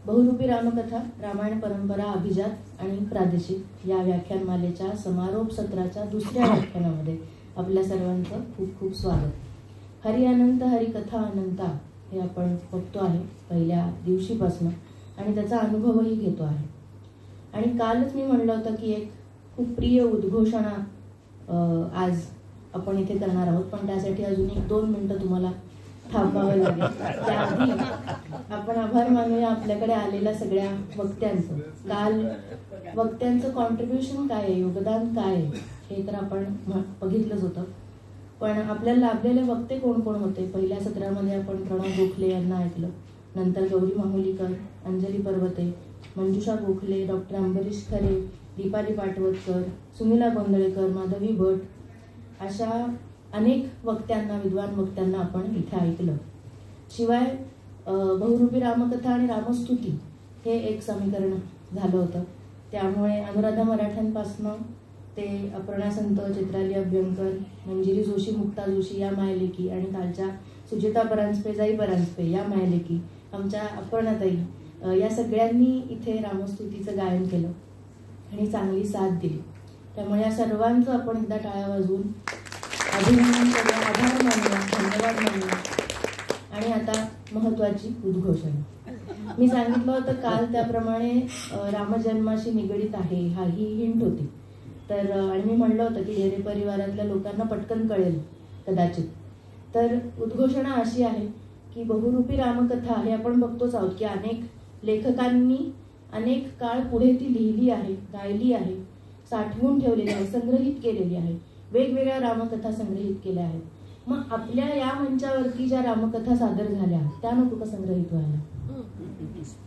बहुरूपी रामकथा, रामायण परंपरा, अभिजात आणि प्रादेशिक या व्याख्यानमालेच्या समारोप सत्राच्या दुसऱ्या व्याख्यानामध्ये आपल्या सर्वांचं खूप खूप स्वागत. हरी अनंत हरी कथा अनंता हे आपण बघतो आहे पहिल्या दिवशीपासून आणि त्याचा अनुभवही घेतो आहे. आणि कालच मी म्हणलं होतं की एक खूप प्रिय उद्घोषणा आज आपण इथे करणार आहोत, पण त्यासाठी अजून 1-2 मिनिटं तुम्हाला थांबावं लागेल. त्याआधी आपण आभार मानूया आपल्याकडे आलेल्या सगळ्या वक्त्यांचं. काल वक्त्यांचं कॉन्ट्रीब्युशन काय आहे, योगदान काय आहे हे तर आपण बघितलंच होतं, पण आपल्याला लाभलेले वक्ते कोण कोण होते. पहिल्या सत्रामध्ये आपण प्रणव गोखले यांना ऐकलं, नंतर गौरी माहुलीकर, अंजली पर्वते, मंजुषा गोखले, डॉक्टर अंबरीश खरे, दीपाली पाटवतकर, सुनीला गोंधळेकर, माधवी भट अशा अनेक वक्त्यांना, विद्वान वक्त्यांना आपण इथे ऐकलं. शिवाय बहुरूपी रामकथा आणि रामस्तुती हे एक समीकरण झालं होतं. त्यामुळे अनुराधा मराठ्यांपासनं ते अपर्णा संत, चित्राली अभ्यंकर, मंजिरी जोशी, मुक्ता जोशी या मायलेकी आणि कालच्या सुजिता परांजपे, जाई परांजपे या मायलेकी, आमच्या अपर्णाताई या सगळ्यांनी इथे रामस्तुतीचं गायन केलं आणि चांगली साथ दिली. त्यामुळे या सर्वांचं आपण एकदा टाळ्या वाजवून अभिनंदन करूया, आभार मानूया, धन्यवाद मानूया. आणि आता महत्त्वाची उद्घोषणा. मी सांगितलं होतं काल त्याप्रमाणे रामजन्माशी निगडीत आहे हा ही हिंट होती. तर आणि मी म्हणलं होतं की ढेरे परिवारातल्या लोकांना पटकन कळेल कदाचित. तर उद्घोषणा अशी आहे की बहुरूपी रामकथा हे आपण बघतोच आहोत की अनेक लेखकांनी अनेक काळ पुढे ती लिहिली आहे, गायली आहे, साठवून ठेवलेली आहे, संग्रहित केलेली आहे. वेगवेगळ्या रामकथा संग्रहित केल्या आहेत. मग आपल्या या मंचावरती ज्या रामकथा सादर झाल्या त्या नको का संग्रहित व्हायला?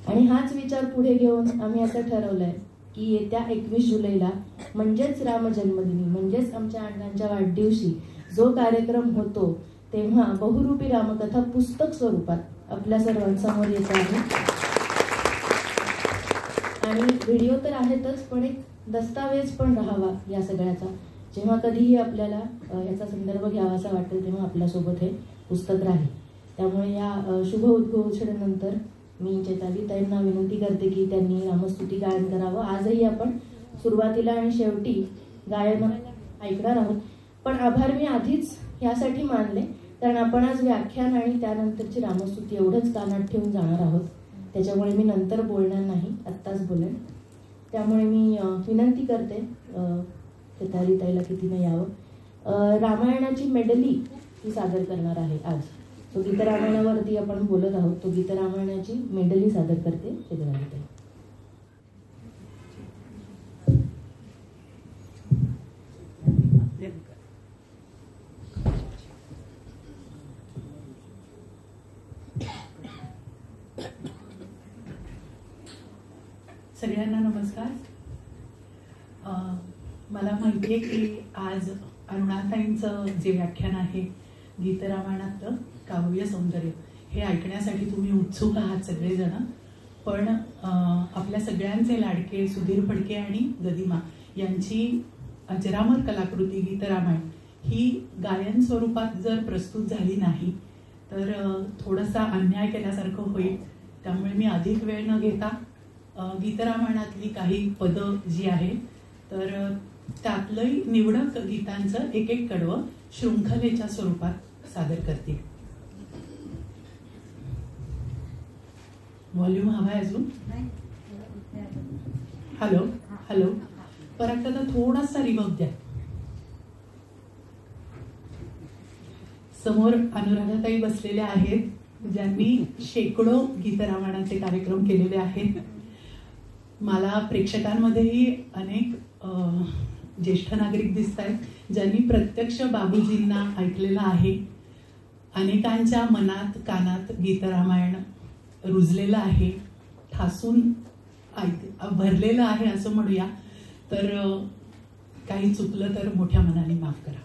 आणि हाच विचार पुढे घेऊन आम्ही असं ठरवलंय की येत्या 21 जुलैला म्हणजेच रामजन्मदिनी, म्हणजेच आमच्या अण्णांच्या वाढदिवशी जो कार्यक्रम होतो तेव्हा बहुरूपी रामकथा पुस्तक स्वरूपात आपल्या सर्वांसमोर येत आहे. आणि व्हिडिओ तर आहेतच, पण एक दस्तावेज पण राहावा या सगळ्याचा. जेव्हा कधीही आपल्याला याचा संदर्भ घ्यावासा वाटेल तेव्हा आपल्यासोबत हे पुस्तक राहील. त्यामुळे या शुभ उद्घोषणेनंतर मी चैतालीताईंना विनंती करते की त्यांनी रामस्तुती गायन करावं. आजही आपण सुरुवातीला आणि शेवटी गायन ऐकणार आहोत, पण आभार मी आधीच यासाठी मानले कारण आपण आज व्याख्यान आणि त्यानंतरची रामस्तुती एवढंच कानात ठेवून जाणार आहोत. त्याच्यामुळे मी नंतर बोलणार नाही, आत्ताच बोलेन. त्यामुळे मी विनंती करते चैतालीताईला की तिने यावं. रामायणाची मेडली ती सादर करणार आहे आज. तो गीतरामायणावरती आपण बोलत आहोत, तो गीतरामायणाची मेडली सादर करते चैतालीताई. सगळ्यांना नमस्कार. मला माहिती आहे की आज अरुणाताईंचं जे व्याख्यान आहे गीतरामायणातलं काव्य सौंदर्य हे ऐकण्यासाठी तुम्ही उत्सुक आहात सगळेजण. पण आपल्या सगळ्यांचे लाडके सुधीर फडके आणि गदिमा यांची अजरामर कलाकृती गीतरामायण ही गायन स्वरूपात जर प्रस्तुत झाली नाही तर थोडासा अन्याय केल्यासारखं होईल. त्यामुळे मी अधिक वेळ न घेता गीतरामायणातली काही पदं जी आहे तर त्यातलंही निवडक गीतांचं एक एक कडवं शृंखलेच्या स्वरूपात सादर करते. व्हॉल्यूम हवाय अजून? हॅलो हॅलो, परत आता थोडासा रिवर्ब द्या. समोर अनुराधाताई बसलेल्या आहेत ज्यांनी शेकडो गीतरामायणाचे कार्यक्रम केलेले आहेत. मला प्रेक्षकांमध्येही अनेक ज्येष्ठ नागरिक दिसत आहेत ज्यांनी प्रत्यक्ष बाबूजींना ऐकलेलं आहे. अनेकांच्या मनात कानात गीतरामायण रुजलेलं आहे, ठासून भरलेलं आहे असं म्हणूया. तर काही चुकलं तर मोठ्या मनाने माफ करा.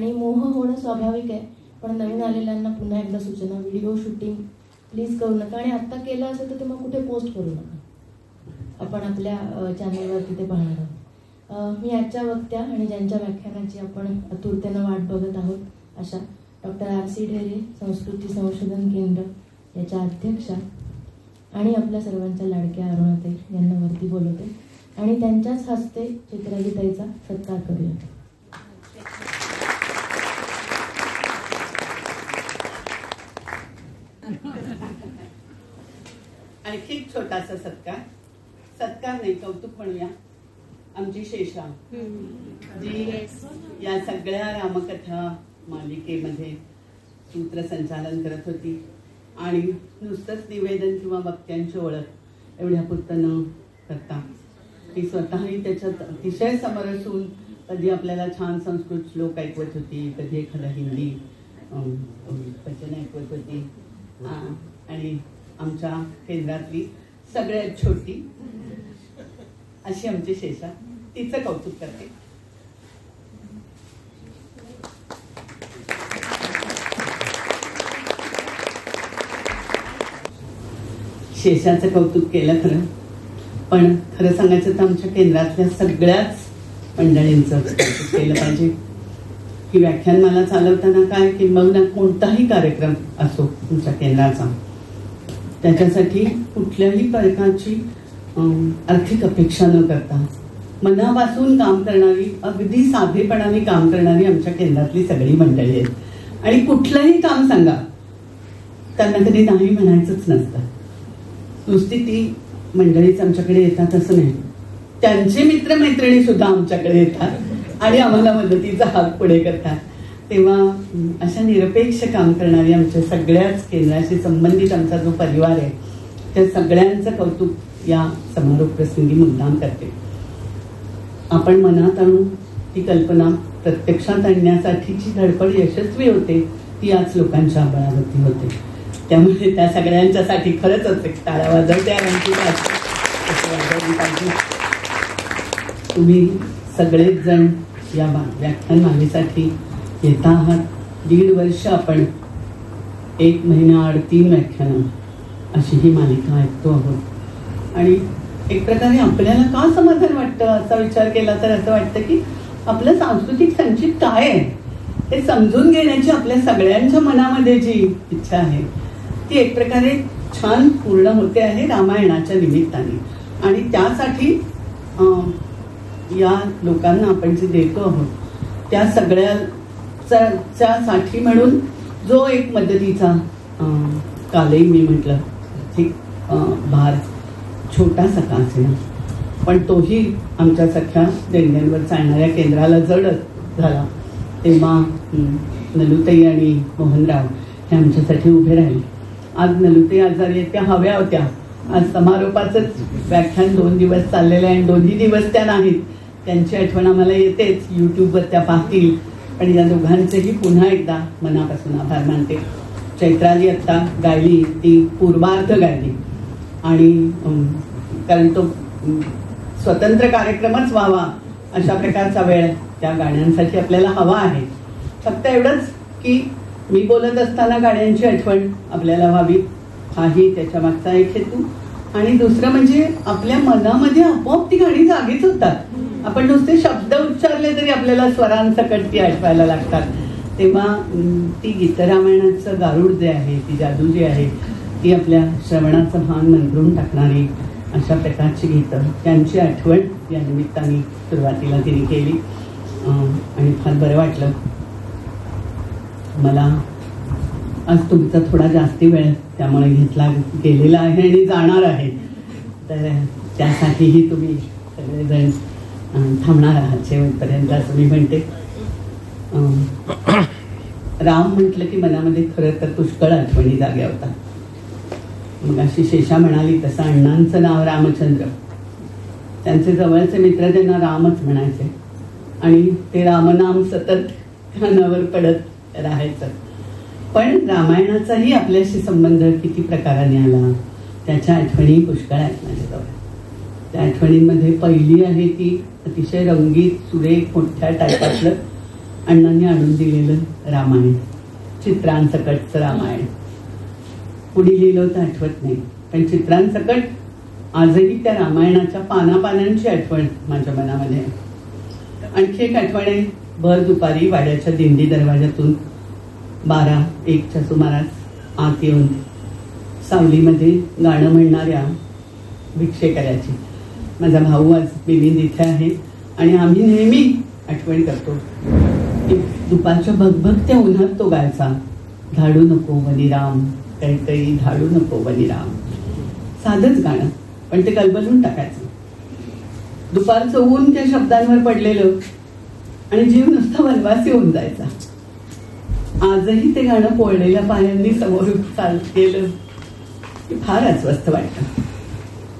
आणि मोह होणं स्वाभाविक आहे, पण नवीन आलेल्यांना पुन्हा एकदा सूचना, व्हिडिओ शूटिंग प्लीज करू नका, आणि आत्ता केलं असेल तर ते मग कुठे पोस्ट करू नका, आपण आपल्या चॅनलवरती ते पाहणार आहोत. मी आजच्या वक्त्या आणि ज्यांच्या व्याख्यानाची आपण आतुरतेनं वाट बघत आहोत अशा डॉक्टर R.C. ढेरे, संस्कृती संशोधन केंद्र याच्या अध्यक्षा आणि आपल्या सर्वांच्या लाडक्या अरुणाताई यांना वरती बोलवते. आणि त्यांच्याच हस्ते चित्रालीताईचा सत्कार करूया. आणखी एक छोटासा सत्कार नाही, कौतुक म्हणूया. आमची शेषा जी या सगळ्या रामकथा मालिकेमध्ये सूत्रसंचालन करत होती आणि नुसतंच निवेदन किंवा वक्त्यांची ओळख एवढ्या पुरतं न करता ती स्वतःही त्याच्यात अतिशय समरसून कधी आपल्याला छान संस्कृत श्लोक ऐकवत होती, कधी एखादा हिंदी वचन ऐकवत होती. आणि आमच्या केंद्रातली सगळ्यात छोटी अशी आमची शेषा, तिचं कौतुक करते. शेषाचं कौतुक केलं खरं, पण खरं सांगायचं तर आमच्या केंद्रातल्या सगळ्याच मंडळींचं कौतुक केलं पाहिजे. ही व्याख्यानमाला चालवताना काय किंबहुना कोणताही कार्यक्रम असो तुमच्या केंद्राचा, त्याच्यासाठी कुठल्याही प्रकारची आर्थिक अपेक्षा न करता मनापासून काम करणारी, अगदी साधेपणाने काम करणारी आमच्या केंद्रातली सगळी मंडळी आहेत. आणि कुठलंही काम सांगा त्यांना कधी नाही म्हणायचंच नसतं. नुसती ती मंडळीच आमच्याकडे येतात असं नाही, त्यांचे मित्रमैत्रिणी सुद्धा आमच्याकडे येतात आणि आम्हाला मदतीचा हात पुढे करतात. तेव्हा अशा निरपेक्ष काम करणारी आमच्या सगळ्याच केंद्राशी संबंधित आमचा जो परिवार आहे त्या सगळ्यांचं कौतुक या समारोप प्रसंगी मुद्दाम करते. आपण मनात आणून ती कल्पना प्रत्यक्षात आणण्यासाठीची धडपड यशस्वी होते ती याच लोकांच्या बळावरती होते. त्यामुळे त्या सगळ्यांच्यासाठी खरंच एक टाळ्या वाजवते. तुम्ही सगळेच जण या व्याख्यानमालेसाठी येता आहात. 1.5 वर्ष आपण 1 महिना 3 व्याख्यानं अशी ही मालिका ऐकतो आहोत. आणि एक प्रकारे आपल्याला का समाधान वाटतं असा विचार केला तर असं वाटतं की आपलं सांस्कृतिक संचित काय आहे हे समजून घेण्याची आपल्या सगळ्यांच्या मनामध्ये जी इच्छा आहे ती एक प्रकारे छान पूर्ण होते आहे रामायणाच्या निमित्ताने. आणि त्यासाठी या लोकांना आपण जे देतो आहोत त्या सगळ्यासाठी म्हणून जो एक मदतीचा कालही मी म्हटलं ठीक भार छोटासा का असेना पण तोही आमच्या सख्या देणग्यांवर चालणाऱ्या केंद्राला जडच झाला. तेव्हा नलूताई आणि मोहनराव हे आमच्यासाठी उभे राहिले. आज नलूताई आजारी त्या हव्या होत्या. आज समारोपाचंच व्याख्यान 2 दिवस चाललेलं आहे आणि 2ही दिवस त्या नाहीत. त्यांची आठवण आम्हाला येतेच, यूट्यूबवर त्या पाहतील. पण या दोघांचेही पुन्हा एकदा मनापासून आभार मानते. चैत्राली आत्ता गायली ती पूर्वार्ध गायली आणि कारण तो स्वतंत्र कार्यक्रमच व्हावा अशा प्रकारचा वेळ त्या गाण्यांसाठी आपल्याला हवा आहे. फक्त एवढंच की मी बोलत असताना गाण्यांची आठवण आपल्याला व्हावी हाही त्याच्या मागचा एक हेतू. आणि दुसरं म्हणजे आपल्या मनामध्ये आपोआप ती गाणी जागीच होतात. आपण नुसते शब्द उच्चारले तरी आपल्याला स्वरांसकट ती आठवायला लागतात. तेव्हा ती गीतरामायणाचं गारुड जे आहे, ती जादू जी आहे ती आपल्या श्रवणाचं भान मंत्रून टाकणारी अशा प्रकारची गीतं त्यांची आठवण या निमित्ताने सुरुवातीला तिने केली. आणि फार बरं वाटलं मला. आज तुमचा थोडा जास्ती वेळ त्यामुळे घेतला गेलेला आहे आणि जाणार आहे, तर त्यासाठीही तुम्ही सगळेजण थांबणार आहात शेवटपर्यंत असं मी म्हणते. राम म्हटलं की मनामध्ये खरं तर पुष्कळ आठवणी जाग्या होतात. मग अशी शेषा म्हणाली तसं अण्णांचं नाव रामचंद्र, त्यांचे जवळचे मित्र त्यांना रामच म्हणायचे आणि ते रामनाम सतत कानावर पडत राहायचं. पण रामायणाचाही आपल्याशी संबंध किती प्रकाराने आला त्याच्या आठवणी पुष्कळ आहेत माझ्याजवळ. त्या आठवणींमध्ये पहिली आहे ती अतिशय रंगीत सुरेख मोठ्या टायपातलं अण्णांनी आणून दिलेलं रामायण, चित्रांसकटचं रामायण. पुढे लिहिलं होतं आठवत नाही, पण चित्रांसकट आजही त्या रामायणाच्या पानापानांची आठवण माझ्या मनामध्ये आहे. आणखी एक आठवण आहे, भर दुपारी वाड्याच्या दिंडी दरवाजातून 12-1च्या सुमारास आत येऊन सावलीमध्ये गाणं म्हणणाऱ्या भिक्षेकऱ्याची. माझा भाऊ आज मिलिंद इथे आहे आणि आम्ही नेहमी आठवण करतो की दुपारच्या भगभगत्या उन्हात तो गायचा, धाडू नको बलिराम काही धाडू नको बलिराम. साधंच गाणं पण ते कलबलून टाकायचं. दुपारचं ऊन त्या शब्दांवर पडलेलं आणि जीव नुसता वनवासी होऊन जायचा. आजही ते गाणं पोळलेल्या पायांनी समोर गेलं की फार अस्वस्थ वाटतं.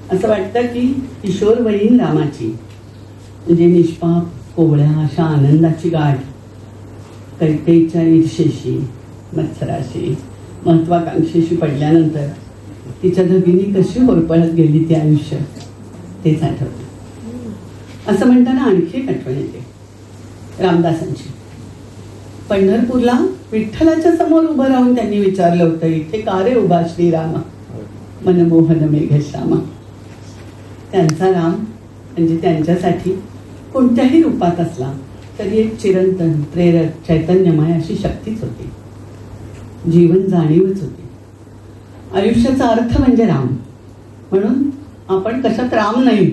असं वाटतं की किशोरवयीन रामाची म्हणजे निष्पाप कोवळ्या अशा आनंदाची गाठ कैकेयीच्या ईर्षेशी मत्सराशी महत्वाकांक्षेशी पडल्यानंतर तिच्या धगिनी कशी होरपळत गेली ती आयुष्य तेच आठवतं. असं म्हणताना आणखी एक आठवण येते रामदासांची. पंढरपूरला विठ्ठलाच्या समोर उभं राहून त्यांनी विचारलं होतं, इथे का रे उभा श्रीरामा मनमोहन मेघश्यामा. त्यांचा राम म्हणजे त्यांच्यासाठी कोणत्याही रूपात असला तरी एक चिरंतन प्रेरक चैतन्यमय अशी शक्तीच होती. जीवन जाणीवच होती. आयुष्याचा अर्थ म्हणजे राम. म्हणून आपण कशात राम नाही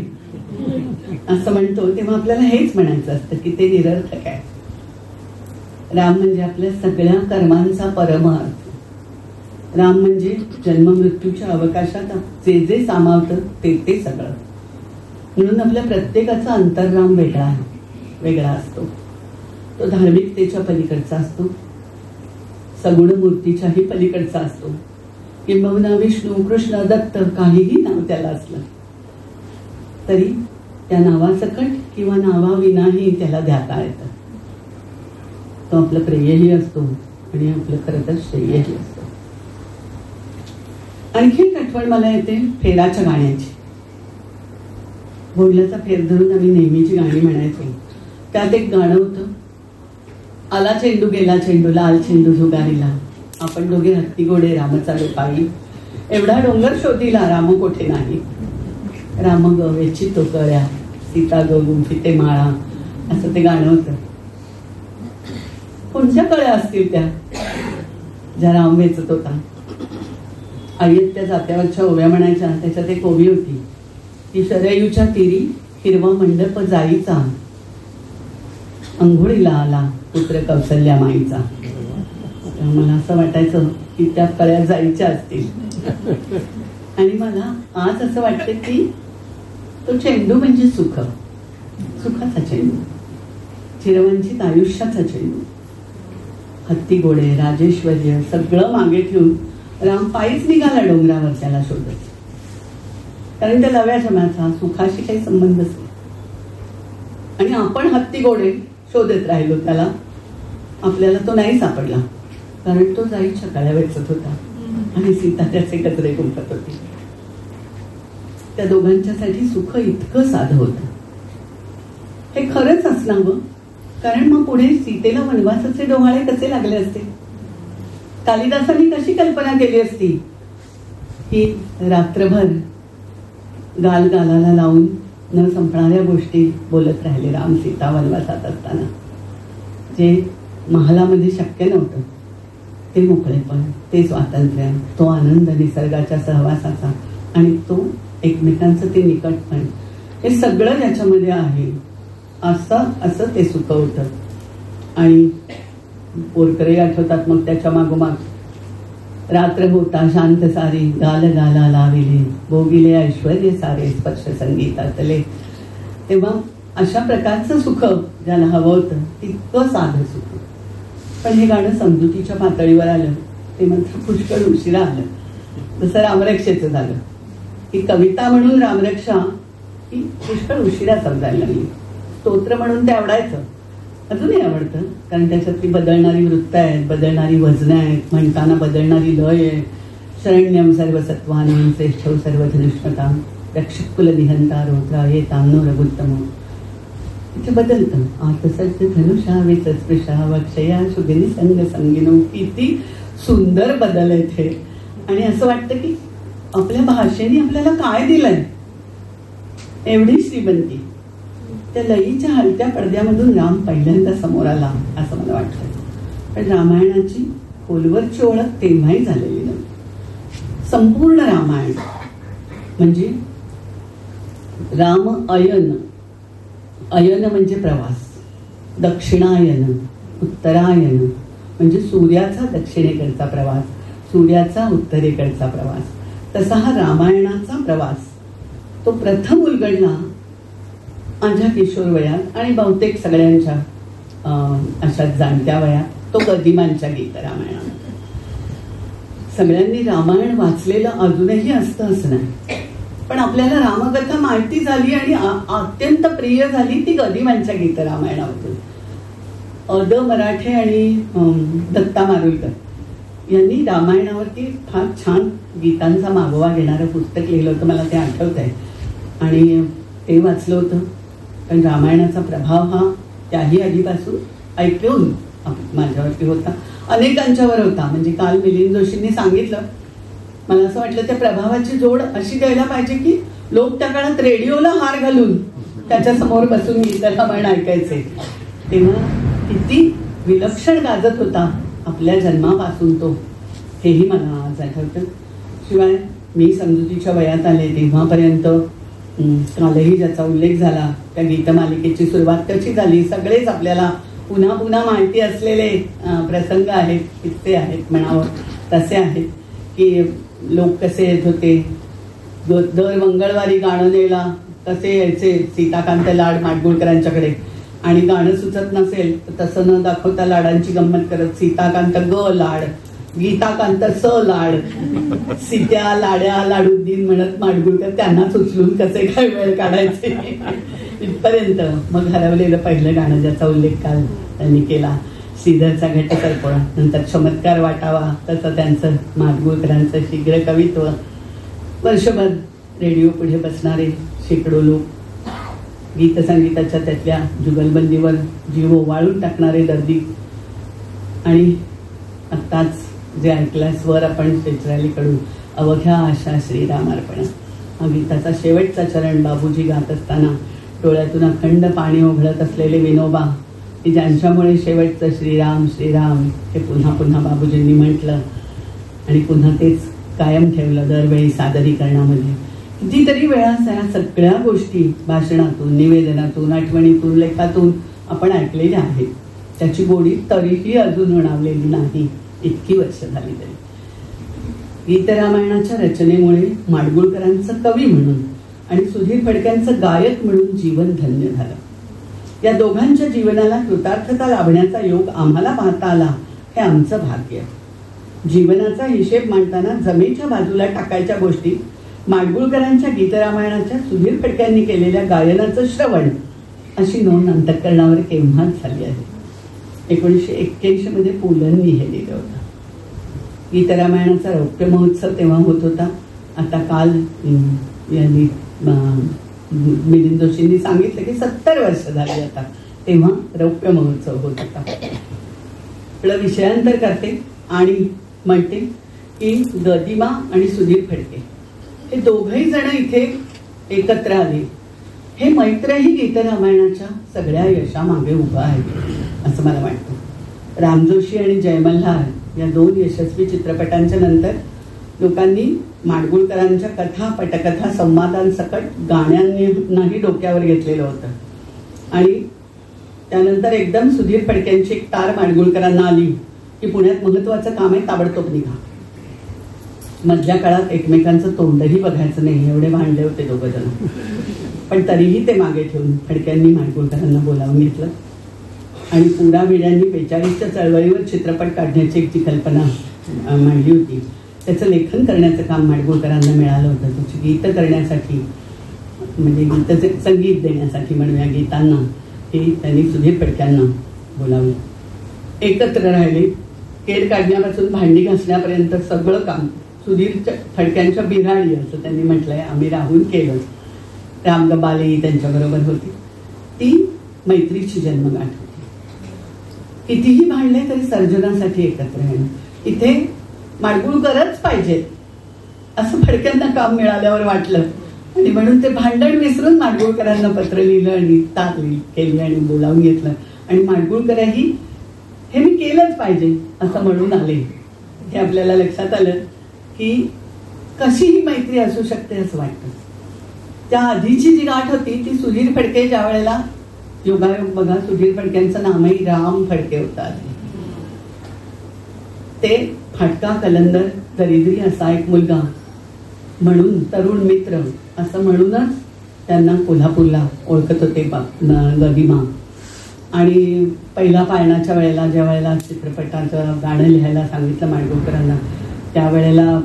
असं म्हणतो तेव्हा आपल्याला हेच म्हणायचं असतं की ते निरर्थक आहे. राम म्हणजे आपल्या सगळ्या कर्मांचा परमार्थ. राम म्हणजे जन्ममृत्यूच्या अवकाशात जे जे सामावतं ते सगळं. म्हणून आपल्या प्रत्येकाचा अंतर्राम वेगळा असतो. तो धार्मिकतेच्या पलीकडचा असतो, सगुण मूर्तीच्याही पलीकडचा असतो. किंबहुना विष्णू कृष्ण दत्त काहीही नाव त्याला असलं तरी त्या नावासकट किंवा नावाविनाही त्याला ध्याता येतं. तो आपलं प्रियही असतो आणि आपलं खरं तर श्रेयही असतो. आणखी एक आठवण मला येते फेराच्या गाण्याची. बोलण्याचा फेर धरून आम्ही नेहमीची गाणी म्हणायचो. त्यात एक गाणं होतं, आला चेंडू गेला चेंडू लाल चेंडू झुगारीला, आपण दोघे हत्ती घोडे राम चालू पायी, एवढा डोंगर शोधीला राम कोठे नाही, राम ग वेचितो कळ्या सीता ग गुंफिते माळा. असं ते गाणं होतं. कोणत्या कळ्या असतील त्या ज्या राम वेचत होता. आईत त्या जात्यावरच्या ओव्या म्हणायच्या. त्याच्यात एक ओवी होती की शरयूच्या तीरी हिरवा मंडप जाईचा, अंघोळीला आला पुत्र कौशल्या माईचा. मला असं वाटायचं की त्या कळ्या जायच्या असतील. आणि मला आज असं वाटतं की तो चेंडू म्हणजे सुखाचा चेंडू, चिरवंचित आयुष्याचा चेंडू. हत्ती घोडे राजेश्वर्य सगळं मागे ठेवून राम पायीच निघाला डोंगरावर त्याला शोधत. कारण त्या लव्या जमाचा सुखाशी काही संबंधच नाही. आणि आपण हत्ती घोडे शोधत राहिलो त्याला. आपल्याला तो नाही सापडला कारण तो जाईच्या कळ्या वेचत होता आणि सीता त्याचे कचरे गुंफत होती. त्या दोघांच्यासाठी सुख इतकं साधं होतं. हे खरंच असणावं कारण मग पुढे सीतेला वनवासाचे डोहाळे कसे लागले असते. कालिदासांनी कशी कल्पना केली असती की रात्रभर गालाला लावून न संपणाऱ्या गोष्टी बोलत राहिले राम सीता वनवासात असताना. जे महालामध्ये शक्य नव्हतं ते मोकळेपण, ते स्वातंत्र्य, तो आनंद निसर्गाच्या सहवासाचा आणि तो एकमेकांचं ते निकटपण, हे सगळं याच्यामध्ये आहे. असं ते सुख होतं. आणि पोरकरे आठवतात मग त्याच्या मागोमाग, रात्र होता शांत सारी गाल गाला लाविले, भोगिले ऐश्वर्य सारे स्पर्श संगीतातले. तेव्हा अशा प्रकारचं सुख ज्याला हवं होतं तितकं साधं सुख. पण हे गाणं समजुतीच्या पातळीवर आलं ते मात्र पुष्कळ उशिरा आलं. जसं रामरक्षेचं झालं की कविता म्हणून रामरक्षा ही पुष्कळ उशिरा समजायला लागली. स्तोत्र म्हणून ते आवडायचं, अजूनही आवडतं कारण त्याच्यातली बदलणारी वृत्त आहेत, बदलणारी वजनं आहेत, म्हणताना बदलणारी लय आहे. शरण्यम सर्वसत्वानं श्रेष्ठ सर्वधनुष्मतां रक्षकुल निहंता रोद्रा ये तामनो रघुत्तम. इथे बदलतं. आतसज्ज धनुषा वेच स्पृशा वक्षया शुगिनी संग संगिनो. किती सुंदर बदल आहेत हे. आणि असं वाटतं की आपल्या भाषेने आपल्याला काय दिलंय, एवढी श्रीमंती. त्या लयीच्या हलत्या पडद्यामधून राम पहिल्यांदा समोर आला असं मला वाटतं. पण रामायणाची खोलवरची ओळख तेव्हाही झालेली नव्हती. संपूर्ण रामायण म्हणजे राम अयन, अयन म्हणजे प्रवास, दक्षिणायन, उत्तरायन म्हणजे सूर्याचा दक्षिणेकडचा प्रवास, सूर्याचा उत्तरेकडचा प्रवास. तसा हा रामायणाचा प्रवास तो प्रथम उलगडला माझ्या किशोर वयात आणि बहुतेक सगळ्यांच्या अशा जाणत्या वयात तो गदिमांच्या गीत रामायणात. सगळ्यांनी रामायण वाचलेलं अजूनही असतं असं नाही, पण आपल्याला रामकथा माहिती झाली आणि अत्यंत प्रिय झाली ती गदिमांच्या गीत रामायणातून. अद मराठे आणि दत्ता मारुलकर यांनी रामायणावरती फार छान गीतांचा मागोवा घेणारं पुस्तक लिहिलं होतं, मला ते आठवत आहे. आणि ते वाचलं होतं. पण रामायणाचा प्रभाव हा त्याही आधीपासून ऐकून माझ्यावरती होता, अनेकांच्यावर होता. म्हणजे काल मिलिंद जोशींनी सांगितलं, मला असं वाटलं त्या प्रभावाची जोड अशी द्यायला पाहिजे की लोक त्या काळात रेडिओला हार घालून त्याच्यासमोर बसून गीत रामायण ऐकायचे. तेव्हा किती विलक्षण गाजत होता आपल्या जन्मापासून तो, हेही मला आज आठवतं. शिवाय मी समजुतीच्या वयात आले तेव्हापर्यंत कालही ज्याचा उल्लेख झाला त्या गीतमालिकेची सुरुवात कशी झाली, सगळेच आपल्याला पुन्हा पुन्हा माहिती असलेले प्रसंग आहेत, किस्से आहेत म्हणावं तसे आहेत. की लोक कसे येत होते, दर मंगळवारी गाणं न्यायला कसे यायचे सीताकांत लाड माडगुळकरांच्याकडे, आणि गाणं सुचत नसेल तर तसं न दाखवता लाडांची गंमत करत सीताकांत ग लाड, गीताकांत स लाड, सीत्या लाड्या लाडुद्दीन म्हणत माडगुळकर त्यांनाच उचलून कसे काय वेळ काढायचे इथपर्यंत. मग हरवलेलं पहिलं गाणं ज्याचा उल्लेख काल त्यांनी केला, श्रीधरचा घट सरपळा, नंतर चमत्कार वाटावा, तसं त्यांचं माडगुळकरांचं शीघ्र कवित्व. वर्षभर रेडिओ पुढे बसणारे शेकडो लोक, गीतसंगीताच्या त्यातल्या जुगलबंदीवर जीव ओवाळून टाकणारे दर्दी, आणि आत्ताच जे ऐकलं स्वर आपण शेचरालीकडून, अवघ्या आशा श्रीरामार्पण, हा गीताचा शेवटचा चरण बाबूजी गात असताना डोळ्यातून अखंड पाणी ओघळत असलेले विनोबा, की ज्यांच्यामुळे शेवटचं श्रीराम श्रीराम हे पुन्हा पुन्हा बाबूजींनी म्हटलं आणि पुन्हा तेच कायम ठेवलं दरवेळी सादरीकरणामध्ये. कितीतरी वेळा या सगळ्या गोष्टी भाषणातून, निवेदनातून, आठवणीतून, लेखातून आपण ऐकलेल्या आहेत. त्याची गोडी तरीही अजून उणावलेली नाही, इतकी वर्ष झाली तरी. गीतरामायणाच्या रचनेमुळे माडगुळकरांचं कवी म्हणून आणि सुधीर फडक्यांचं गायक म्हणून जीवन धन्य झालं. या दोघांच्या जीवनाला कृतार्थता लाभण्याचा योग आम्हाला पाहता आला, हे आमचं भाग्य. जीवनाचा हिशेब मांडताना जमेच्या बाजूला टाकायच्या गोष्टी माडगुळकरांच्या गीतरामायणाच्या सुधीर फडक्यांनी केलेल्या गायनाचं श्रवण अशी नोंद अंतःकरणावर केव्हाच झाली आहे. 1981 मध्ये पुलंनी हे लिहिलं होतं. गीतरामायणाचा रौप्य महोत्सव तेव्हा होत होता. आता काल यांनी मिलिंद जोशींनी सांगितलं की 70 वर्ष झाली आता, तेव्हा रौप्य महोत्सव होत होता. आपलं विषयांतर करते आणि म्हणते की गदिमा आणि सुधीर फडके हे दोघही जण इथे एकत्र आले. हे मैत्रही गीतरामायणाच्या सगळ्या यशामागे उभं आहे असं मला वाटतं. राम जोशी आणि जय मल्हार या 2 यशस्वी चित्रपटांच्या नंतर लोकांनी माडगुळकरांच्या कथा, पटकथा, संवादांसकट गाण्यांनाही डोक्यावर घेतलेलं होतं. आणि त्यानंतर एकदम सुधीर फडक्यांची एक तार माडगुळकरांना आली की पुण्यात महत्वाचं काम आहे, ताबडतोब निघा. मधल्या काळात एकमेकांचं तोंडही बघायचं नाही, एवढे भांडले होते दोघं जण. पण तरीही ते मागे ठेवून फडक्यांनी माडगुळकरांना बोलावून घेतलं आणि पुरा भिड्यांनी 42च्या चळवळीवर चित्रपट काढण्याची एक जी कल्पना मांडली होती, त्याचं लेखन करण्याचं काम माडगुळकरांना मिळालं होतं. त्याची गीतं करण्यासाठी, म्हणजे गीताचं संगीत देण्यासाठी म्हणूया गीतांना, हे त्यांनी सुधीर फडक्यांना बोलावलं. एकत्र राहिले. केड काढण्यापासून भांडी घासण्यापर्यंत सगळं काम सुधीर फडक्यांच्या बिराडी असं त्यांनी म्हटलंय, आम्ही राहून केलं. राम गबाले त्यांच्याबरोबर होती. ती मैत्रीची जन्मगाठ होती. कितीही भांडले तरी सर्जनासाठी एकत्र येणं. इथे माडगुळकरच पाहिजे असं फडक्यांना काम मिळाल्यावर वाटलं आणि म्हणून ते भांडण विसरून माडगुळकरांना पत्र लिहिलं आणि ताक केली आणि बोलावून घेतलं. आणि माडगुळकरही हे मी केलंच पाहिजे असं म्हणून आले. हे आपल्याला लक्षात आलं की कशीही मैत्री असू शकते असं वाटतं. त्या आधीची जी गाठ होती ती सुधीर फडके ज्या वेळेला, योगायोग बघा, सुधीर फडकेंचं नामही राम फडके होतं. ते फाटका कलंदर दरिद्री असा एक मुलगा म्हणून, तरुण मित्र असं म्हणूनच त्यांना कोल्हापूरला ओळखत होते गदिमा. आणि पहिला पाळणाच्या वेळेला, ज्या वेळेला चित्रपटाचं गाणं लिहायला सांगितलं माडगूळकरांना, त्यावेळेला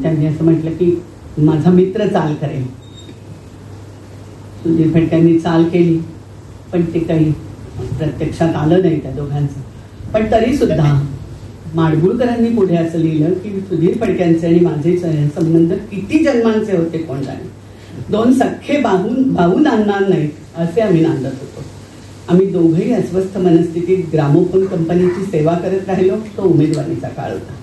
त्यांनी असं म्हटलं की माझा मित्र चाल करेल. सुधीर फडक्यांनी चाल केली, पण ते काही प्रत्यक्षात आलं नाही त्या दोघांचं. पण तरी सुद्धा माडगूळकरांनी पुढे असं लिहिलं की सुधीर फडक्यांचे आणि माझे संबंध किती जन्मांचे होते कोण जाणे, दोन सख्खे भाऊ नांदणार नाहीत असे आम्ही नांदत होतो. आम्ही दोघंही अस्वस्थ मनस्थितीत ग्रामोफोन कंपनीची सेवा करत राहिलो. तो उमेदवारीचा काळ होता.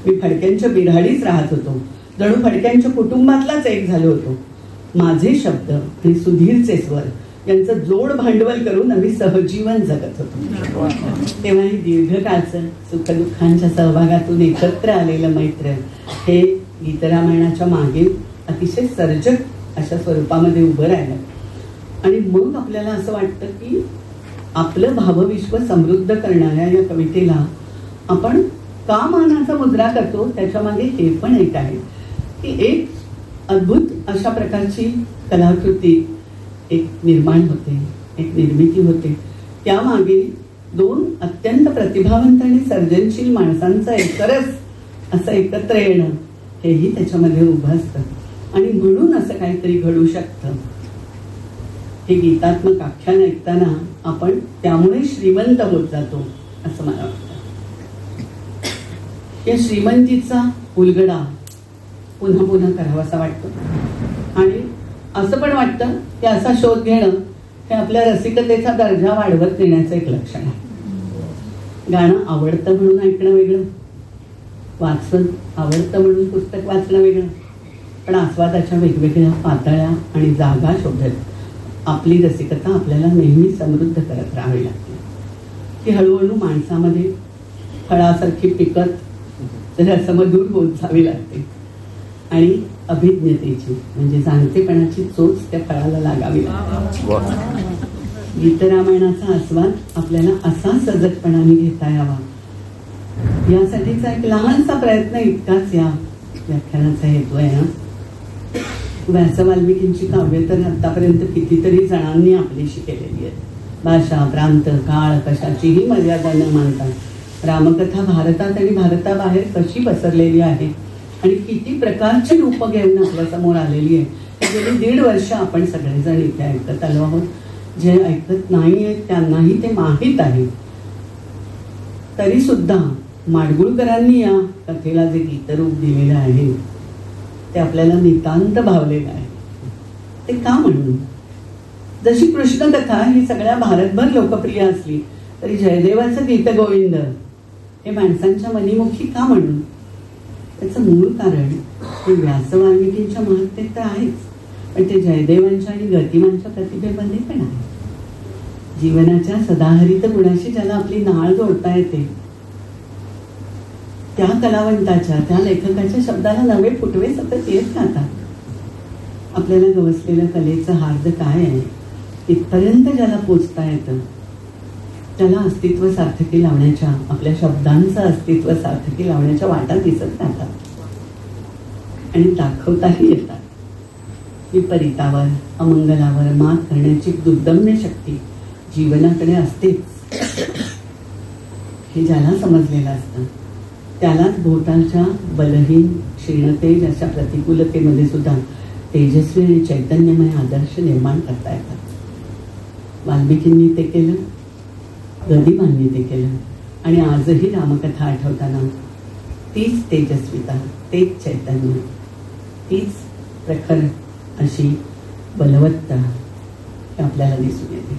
मी फडक्यांच्या बिऱ्हाडीच राहत होतो, जणू फडक्यांच्या कुटुंबातलाच एक झालो होतो. माझे शब्द आणि सुधीरचे स्वर यांचं जोड भांडवल करून आम्ही सहजीवन जगत होतो. तेव्हा हे दीर्घकाळचं सुखदुःखांच्या सहभागातून एकत्र आलेलं मैत्र हे गीतरामायणाच्या मागे अतिशय सर्जक अशा स्वरूपामध्ये उभं राहिलं. आणि मग आपल्याला असं वाटतं की आपलं भावविश्व समृद्ध करणाऱ्या या कवितेला आपण का मानाचा मुजरा करतो, त्याच्या मागे हे पण एक आहे की एक अद्भुत अशा प्रकारची कलाकृती एक निर्माण होते, एक निर्मिती होते. त्यामागे दोन अत्यंत प्रतिभावंत आणि सर्जनशील माणसांचं असं एकत्र येणं हेही त्याच्यामध्ये उभं असतं. आणि म्हणून असं काहीतरी घडू शकतं. हे गीतात्मक आख्यान ऐकताना आपण त्यामुळे श्रीमंत होत जातो असं मला वाटतं. या श्रीमंतीचा उलगडा पुन्हा पुन्हा करावासा वाटतो. आणि असं पण वाटतं की असा शोध घेणं हे आपल्या रसिकतेचा दर्जा वाढवत नेण्याचं एक लक्षण आहे. गाणं आवडतं म्हणून ऐकणं वेगळं, वाचन आवडतं म्हणून पुस्तक वाचणं वेगळं. पण आस्वादाच्या वेगवेगळ्या पातळ्या आणि जागा शोधत आपली रसिकता आपल्याला नेहमी समृद्ध करत राहावी लागते. ती हळूहळू माणसामध्ये फळासारखी पिकत रसमधूर होत जावी लागते. आणि अभिज्ञतेची म्हणजे जाणतेपणाची चोच त्या फळाला लागावी लागते. गीतरामायणाचा आस्वाद आपल्याला असा सजगपणाने घेता यावा यासाठीचा एक लहानसा प्रयत्न इतकाच या व्याख्यानाचा हेतू आहे. व्यास वाल्मिकींची काव्य तर आतापर्यंत कितीतरी जणांनी आपलीशी केलेली आहे. भाषा, प्रांत, काळ कशाचीही मर्यादा न मानता रामकथा भारतात आणि भारताबाहेर कशी पसरलेली आहे आणि किती प्रकारची रूपं घेऊन आपल्या समोर आलेली आहे. गेली 1.5 वर्ष आपण सगळेजण इथे ऐकत आलो आहोत. जे ऐकत नाही त्यांनाही ते माहीत आहे. तरी सुद्धा माडगूळकरांनी या कथेला जे गीतरूप दिलेलं आहे ते आपल्याला नितांत भावलेलं आहे. ते का म्हणून? जशी कृष्णकथा ही सगळ्या भारतभर लोकप्रिय असली तरी जयदेवाचं गीतगोविंद हे माणसांच्या मनीमुखी का म्हणून? त्याचं मूळ कारण हे व्यास वाल्मिकींच्या महत्तेत तर आहेच, पण ते जयदेवांच्या आणि गतिमांच्या प्रतिभेमध्ये पण आहे. जीवनाच्या सदाहरित गुणाशी ज्याला आपली नाळ जोडता येते त्या कलावंताच्या, त्या लेखकाच्या शब्दाला नवे फुटवे सतत येत राहतात. आपल्याला गवसलेलं कलेचं हार्द काय आहे इथपर्यंत ज्याला पोचता येतं त्याला अस्तित्व सार्थकी लावण्याच्या, आपल्या शब्दांचं अस्तित्व सार्थकी लावण्याच्या वाटा दिसत राहतात आणि दाखवताही येतात. विपरीतावर, अमंगलावर मात करण्याची दुर्दम्य शक्ती जीवनाकडे असतेच हे ज्याला समजलेलं असतं त्यालाच भोवतालच्या बलहीन, क्षीणतेज अशा प्रतिकूलतेमध्ये सुद्धा तेजस्वी आणि चैतन्यमय आदर्श निर्माण करता येतात. वाल्मिकींनी ते केलं, गदिमांनी ते केलं आणि आजही रामकथा आठवताना तीच तेजस्विता, तेच चैतन्य, तीच प्रखर अशी बलवत्ता आपल्याला दिसून येते.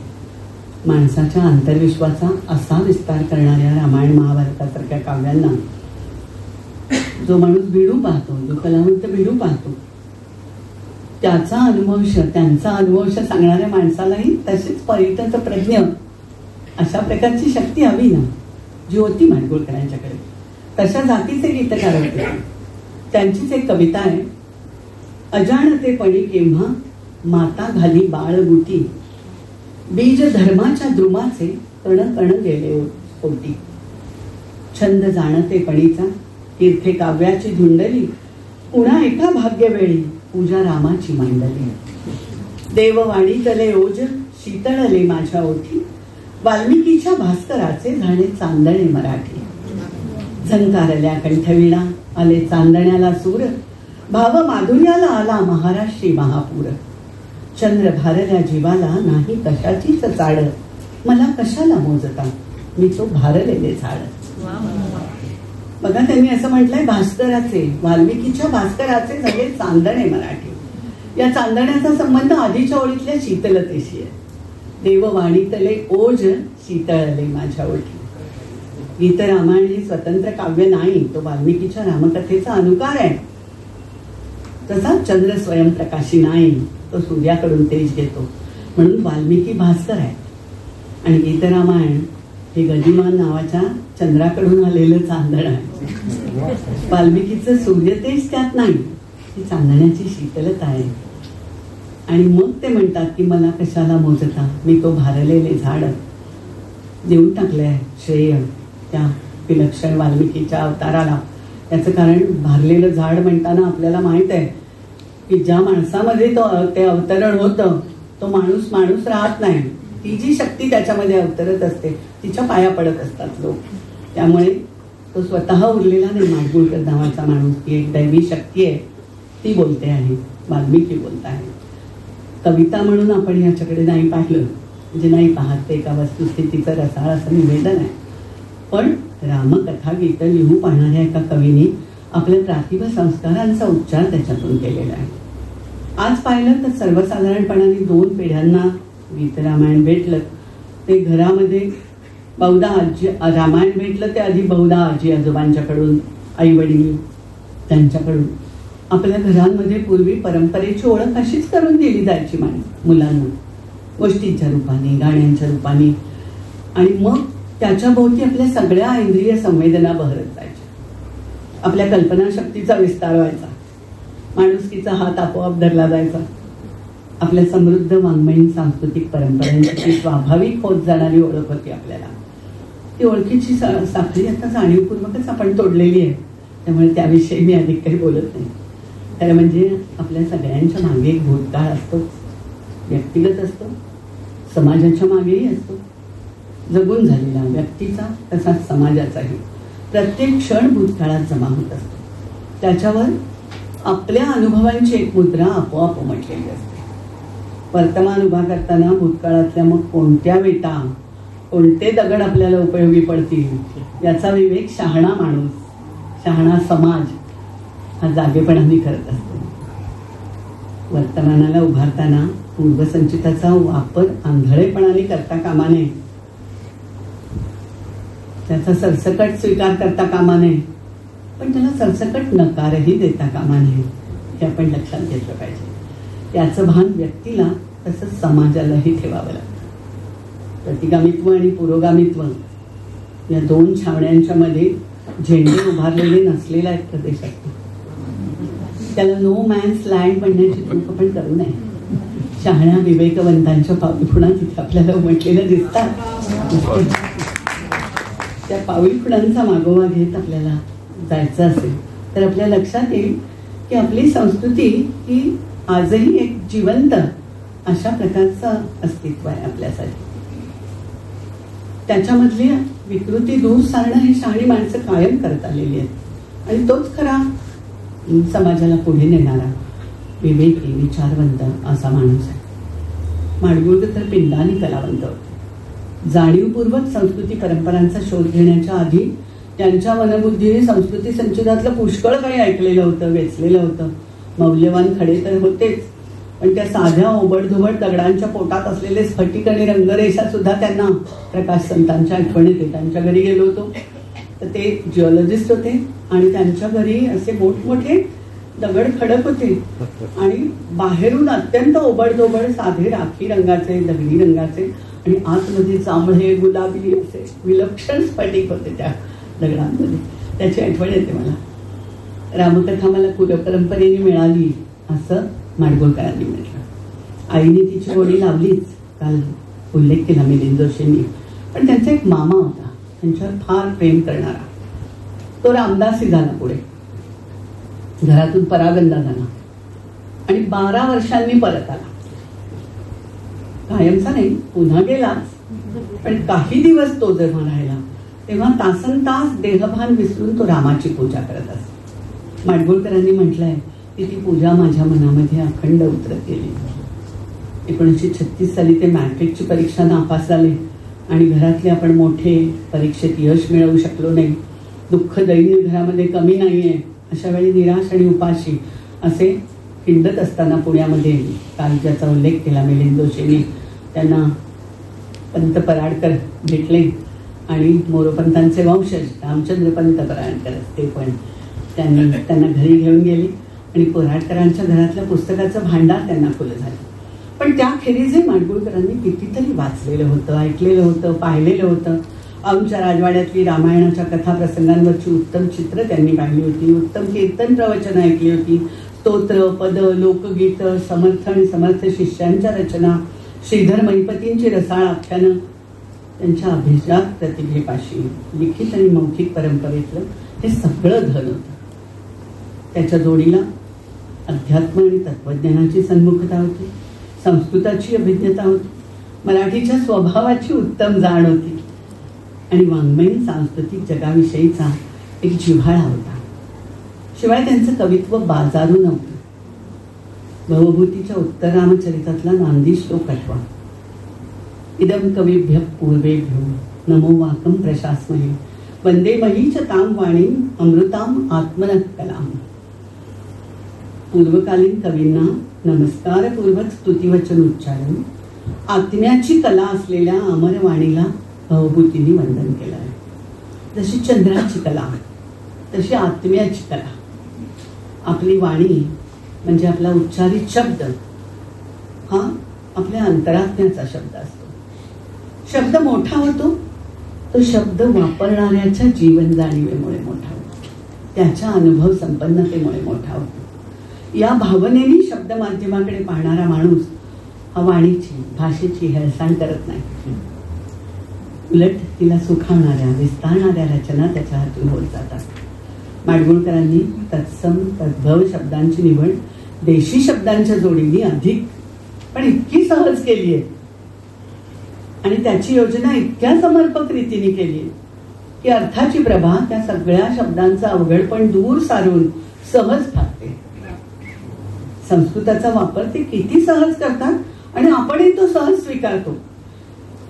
माणसाच्या अंतर्विश्वाचा असा विस्तार करणाऱ्या रामायण महाभारतासारख्या काव्यांना जो माणूस भिडू पाहतो, जो कलावंत भिडू पाहतो त्यांचा अनुभवश सांगणाऱ्या माणसालाही तशीच परितच प्रज्ञ अशा प्रकारची शक्ती हवी ना, जी होती माडगूळकरांच्याकडे. तशा जातीचे गीतकार होते. त्यांचीच एक कविता आहे, अजाणतेपणी केव्हा माता घाली बाळ गुटी, बीज धर्माच्या द्रुमाचे कण कण गेले पोटी. छंद जाणते पणीचा तीर्थे काव्याची धुंडली, पुन्हा एका भाग्यवेळी पूजा रामाची मांडली. देववाणी तले ओज शीतळले माझ्या ओठी, वाल्मिकीच्या भास्कराचे झाले चांदणे मराठी. झंकारल्या कंठवीणा आले चांदण्याला सूर, भाव माधुर्याला आला महाराष्ट्री महापूर. चंद्र भारल्या जीवाला नाही कशाचीच चाड, मला कशाला मोजता मी तो भारलेले झाड. बघा त्यांनी असं म्हटलंय, भास्कराचे, वाल्मिकीच्या भास्कराचे झाले चांदणे मराठी. या चांदण्याचा संबंध आधीच्या ओळीतल्या शीतलतेशी आहे. देववाणी तले ओज शीतळले माझ्या ओठी. गीत रामायण हे स्वतंत्र काव्य नाही, तो वाल्मिकीच्या रामकथेचा अनुकार आहे. तसा चंद्र स्वयंप्रकाशी नाही, तो सूर्याकडून तेज घेतो, म्हणून वाल्मिकी भास्कर आहे. आणि गीत रामायण हे गदिमान नावाच्या चंद्राकडून आलेलं चांदण आहे. वाल्मिकीचं सूर्यतेज त्यात नाही, ती चांदण्याची शीतलता आहे. आणि मग ते म्हणतात की मला कशाला मोजता मी तो भारलेले झाड. देऊन टाकलंय श्रेय त्या विलक्षण वाल्मिकीच्या अवताराला. त्याचं कारण भारलेलं झाड म्हणताना आपल्याला माहित आहे की ज्या माणसामध्ये ते अवतरण होतं तो माणूस राहत नाही. ती जी शक्ती त्याच्यामध्ये अवतरत असते तिच्या पाया पडत असतात लोक. त्यामुळे तो स्वतः उरलेला नाही. माडगुळकर नावाचा माणूस, ती एक दैवी शक्ती आहे, ती बोलते आहे, वाल्मिकी बोलत आहे. कविता म्हणून आपण याच्याकडे नाही पाहिलं, म्हणजे नाही पाहत, ते एका वस्तुस्थितीचं रसाळ असं निवेदन आहे. पण रामकथा गीत लिहू पाहणाऱ्या एका कवीने आपल्या प्रातिभ संस्कारांचा उच्चार त्याच्यातून केलेला आहे. आज पाहिलं तर सर्वसाधारणपणाने 2 पिढ्यांना गीत रामायण भेटलं. ते घरामध्ये बहुधा रामायण भेटलं ते आधी बहुधा आजी आजोबांच्याकडून, आई वडील त्यांच्याकडून. आपल्या घरांमध्ये पूर्वी परंपरेची ओळख अशीच करून दिली जायची मुलांना, गोष्टींच्या रूपाने, गाण्यांच्या रूपाने. आणि मग त्याच्या भोवती आपल्या सगळ्या इंद्रिय संवेदना बहरत जायच्या. आपल्या कल्पनाशक्तीचा विस्तार व्हायचा, माणुसकीचा हात आपोआप धरला जायचा. आपल्या समृद्ध वाङ्मयीन सांस्कृतिक परंपरांची स्वाभाविक होत जाणारी ओळख होती आपल्याला. ती ओळखीची साखळी आता जाणीवपूर्वकच आपण तोडलेली आहे, त्यामुळे त्याविषयी मी अधिक काही बोलत नाही. खरं म्हणजे आपल्या सगळ्यांच्या मागे एक भूतकाळ असतो, व्यक्तिगत असतो, समाजाच्या मागेही असतो. जगून झालेला व्यक्तीचा तसाच समाजाचाही प्रत्येक क्षण भूतकाळात जमा होत असतो. त्याच्यावर आपल्या अनुभवांची एक मुद्रा आपोआप उमटलेली असते. वर्तमान उभा करताना भूतकाळातल्या मग कोणत्या वेटा, कोणते दगड आपल्याला उपयोगी पडतील याचा विवेक शहाणा माणूस, शहाणा समाज हा जागेपणाने करत असतो. वर्तमानाला उभारताना पूर्वसंचिताचा वापर आंधळेपणाने करता कामा नये, त्याचा सरसकट स्वीकार करता कामा नये, पण त्याला सरसकट नकारही देता कामा नये, हे आपण लक्षात घेतलं पाहिजे. त्याचं भान व्यक्तीला तसंच समाजालाही ठेवावं लागतं. प्रतिगामित्व आणि पुरोगामित्व या 2 छावण्यांच्या मध्ये झेंडे उभारलेले नसलेला एक प्रदेश असतो. त्याला नो मॅन्स लँड म्हणण्याची चूक आपण करू नये. शहाण्या विवेकवंतांच्या पाऊलखुणा तिथे आपल्याला उमटलेल्या दिसतात. त्या पाऊलखुणांचा मागोवा घेत आपल्याला जायचं असेल तर आपल्या लक्षात येईल की आपली संस्कृती ही आजही एक जिवंत अशा प्रकारचं अस्तित्व आहे आपल्यासाठी. त्याच्यामधली विकृती दूर सारणं ही शहाणी माणसं कायम करत आलेली आहेत. आणि तोच खरा समाजाला पुढे नेणारा विवेकी, विचारवंत असा माणूस आहे. माडगुळकर तर पिंडानी कलावंत होते. जाणीवपूर्वक संस्कृती परंपरांचा शोध घेण्याच्या आधी त्यांच्या मनबुद्धीने संस्कृती संचितातलं पुष्कळ काही ऐकलेलं होतं, वेचलेलं होतं. मौल्यवान खडे तर होतेच, पण त्या साध्या ओबडधोबड दगडांच्या पोटात असलेले स्फटिक आणि रंगरेषा सुद्धा त्यांना प्रकाश संतांच्या आठवण येते. त्यांच्या घरी गेलो होतो तर ते जिओलॉजिस्ट होते आणि त्यांच्या घरी असे मोठमोठे दगड खडक होते आणि बाहेरून अत्यंत ओबडधोबड साधे राखी रंगाचे, दगडी रंगाचे आणि आतमध्ये जांभळे, गुलाबी असे विलक्षण स्फटिक होते त्या दगडांमध्ये. त्याची आठवण येते मला. रामकथा मला कुलपरंपरेने मिळाली असं माडगुळकरांनी म्हटलं. आईने तिची गोडी लावलीच, काल उल्लेख केला मिलिंद जोशींनी. पण त्यांचा एक मामा होता, त्यांच्यावर फार प्रेम करणारा. तो रामदासी झाला, पुढे घरातून परागंदा झाला आणि 12 वर्षांनी परत आला. कायमचा नाही, पुन्हा गेलाच, पण काही दिवस तो जेव्हा राहिला तेव्हा तासनतास देहभान विसरून तो रामाची पूजा करत असे. माडगुळकरांनी म्हटलंय की ती पूजा माझ्या मनामध्ये अखंड उतरत गेली. 1936 साली ते मॅट्रिकची परीक्षा नापास झाले आणि घरातले आपण मोठे, परीक्षेत यश मिळवू शकलो नाही, दुःख दैन्य घरामध्ये कमी नाहीये, अशा वेळी निराश आणि उपाशी असे हिंडत असताना पुण्यामध्ये काल ज्याचा उल्लेख केला मिलिंद जोशींनी, त्यांना पंत पराडकर भेटले आणि मोरोपंतांचे वंशज रामचंद्र पंत पराडकर ते पण त्यांना घरी घेऊन गेले आणि पराडकरांच्या घरातल्या पुस्तकाचं भांडार त्यांना खुलं झालं. पण त्याखेरीजही माडगुळकरांनी कितीतरी वाचलेलं होतं, ऐकलेलं होतं, पाहिलेलं होतं. आमच्या राजवाड्यातली रामायणाच्या कथा प्रसंगांवरची उत्तम चित्र त्यांनी पाहिली होती, उत्तम कीर्तन प्रवचनं ऐकली होती, स्तोत्र, पद, लोकगीत, समर्थ आणि समर्थ शिष्यांच्या रचना, श्रीधर मैपतींची रसाळ आख्यानं, त्यांच्या अभिजात प्रतिभेपाशी लिखित आणि मौखिक परंपरेतलं हे सगळं धन होतं. त्याच्या जोडीला अध्यात्म आणि तत्वज्ञानाची सन्मुखता होती, संस्कृताची अभिज्ञता होती, मराठीच्या स्वभावाची उत्तम जाण होती आणि वाङ्मयीन सांस्कृतिक जगाविषयीचा एक जिव्हाळा होता. शिवाय त्यांचं कवित्व बाजारू नव्हतं. भवभूतीच्या उत्तर रामचरितातला नांदी श्लोक आठवा, इदम कविभ्य पूर्वेभ्यो नमो वाकम प्रशास्महे वंदे महीच ताम वाणीम अमृताम आत्मनः कलाम. पूर्वकालीन कवींना नमस्कारपूर्वक स्तुतिवचन उच्चारून आत्म्याची कला असलेल्या अमरवाणीला भवभूतींनी वंदन केलं आहे. जशी चंद्राची कला तशी आत्म्याची कला. आपली वाणी म्हणजे आपला उच्चारित शब्द हा आपल्या अंतरात्म्याचा शब्द असतो. शब्द मोठा होतो तो शब्द वापरणाऱ्याच्या जीवन जाणीवेमुळे मोठा होतो, त्याच्या अनुभव संपन्नतेमुळे मोठा होतो. या भावनेने शब्द माध्यमाकडे पाहणारा माणूस हा वाणीची, भाषेची हेळसांड करत नाही. उलट तिला सुखावणाऱ्या, विस्तारणाऱ्या रचना त्याच्या हातून होत जातात. माडगुळकरांनी तत्सम तद्भव शब्दांची निवड देशी शब्दांच्या जोडीने अधिक पण इतकी सहज केली आहे आणि त्याची योजना इतक्या समर्पक रीतीने केली आहे की अर्थाची प्रभा त्या सगळ्या शब्दांचा अवघडपण दूर सारून सहज फाकते. संस्कृताचा वापर ते किती सहज करतात आणि आपणही तो सहज स्वीकारतो.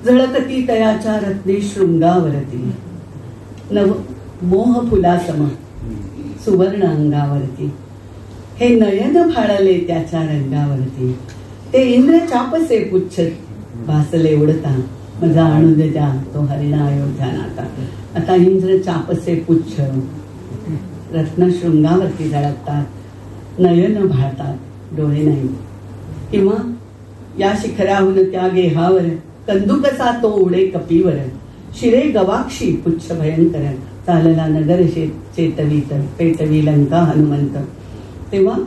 झळकती तयाच्या रत्ने शृंगावरती नव मोह फुलासम सुवर्ण अंगावरती हे नयन फाळले त्याच्या रंगावरती ते इंद्र चापसे पुच्छ भासले उडता मजा आणू द्या तो हरिणा अयोध्या नाता. आता इंद्र चापसे पुच्छ रत्न शृंगावरती झळकतात, नयन भाळतात, डोळे नाही. किंवा या शिखराहून त्या गेहावर कंदुकसा तो उडे कपीवर शिरे गवाक्षी पुच्छ भयंकर चालला नगर चेतवीत पेटवी लंका हनुमंत. तेव्हा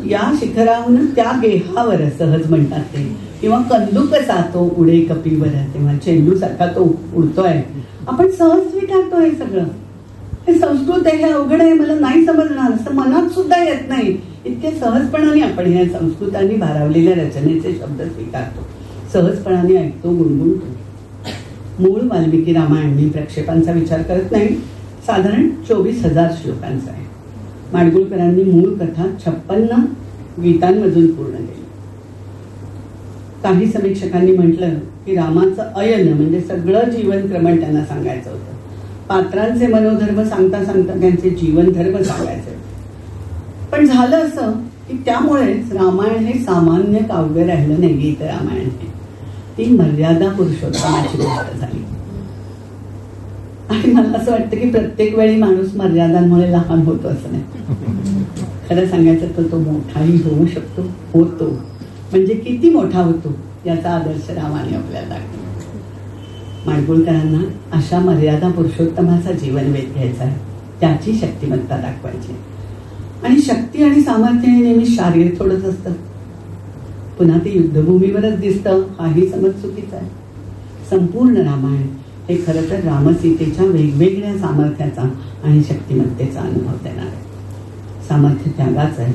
या शिखराहून त्या गेहावर सहज म्हणतात ते, किंवा कंदुकसा तो उडे कपीवर, तेव्हा चेंडू सारखा तो उडतोय. आपण सहज स्वीकारतो हे सगळं. हे संस्कृत आहे, हे अवघड आहे, मला नाही समजणार असं मनात सुद्धा येत नाही. इतके सहजपणाने आपण या संस्कृतांनी भारावलेल्या रचनेचे शब्द स्वीकारतो, सहजपणाने ऐकतो, गुणगुणतो. मूळ वाल्मिकी रामायण मी प्रक्षेपांचा विचार करत नाही, साधारण 24,000 श्लोकांचा आहे. माडगुळकरांनी मूळ कथा 56 गीतांमधून पूर्ण केली. काही समीक्षकांनी म्हटलं की रामाचं अयन म्हणजे सगळं जीवनक्रमण त्यांना सांगायचं होतं. पात्रांचे मनोधर्म सांगता सांगता त्यांचे जीवनधर्म सांगायचे. पण झालं असं की त्यामुळेच रामायण हे सामान्य काव्य राहिलं नाही. गीत रामायण हे ती मर्यादा पुरुषोत्तमाची गोष्ट झाली. आणि मला असं वाटतं की प्रत्येक वेळी माणूस मर्यादांमुळे लहान होतो असं नाही. खरं सांगायचं तर तो मोठाही होऊ शकतो, होतो. म्हणजे किती मोठा होतो याचा आदर्श रामाने आपल्याला दाखवला. माडगुळकरांना अशा मर्यादा पुरुषोत्तमाचा जीवनवेध घ्यायचा आहे, त्याची शक्तिमत्ता दाखवायची. आणि शक्ती आणि सामर्थ्य नेहमी शारीरिक थोडंच असतं. पुन्हा ते युद्धभूमीवरच दिसतं हाही समज चुकीचा आहे. संपूर्ण रामायण हे खरं तर रामसीतेच्या वेगवेगळ्या सामर्थ्याचा आणि शक्तिमत्तेचा अनुभव देणार आहे. सामर्थ्य त्यागाचं आहे,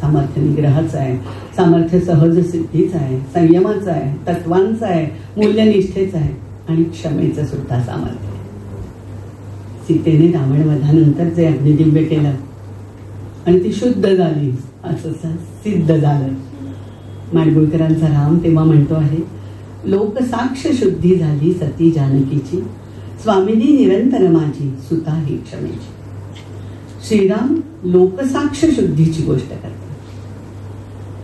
सामर्थ्य निग्रहाचं आहे, सामर्थ्य सहज सिद्धीचं आहे, संयमाचं आहे, तत्वांचं आहे, मूल्यनिष्ठेचं आहे आणि क्षमेचं सुद्धा सामर्थ्य आहे. सीतेने रावणवधानंतर जे अग्निदिव्य केलं आणि ती शुद्ध झाली असं सिद्ध झालं. माडगुळकरांचा राम तेव्हा म्हणतो आहे, लोकसाक्ष शुद्धी झाली सती जानकीची, स्वामिनी निरंतर माझी सुता ही क्षमेची. श्रीराम लोकसाक्ष शुद्धीची गोष्ट करतात.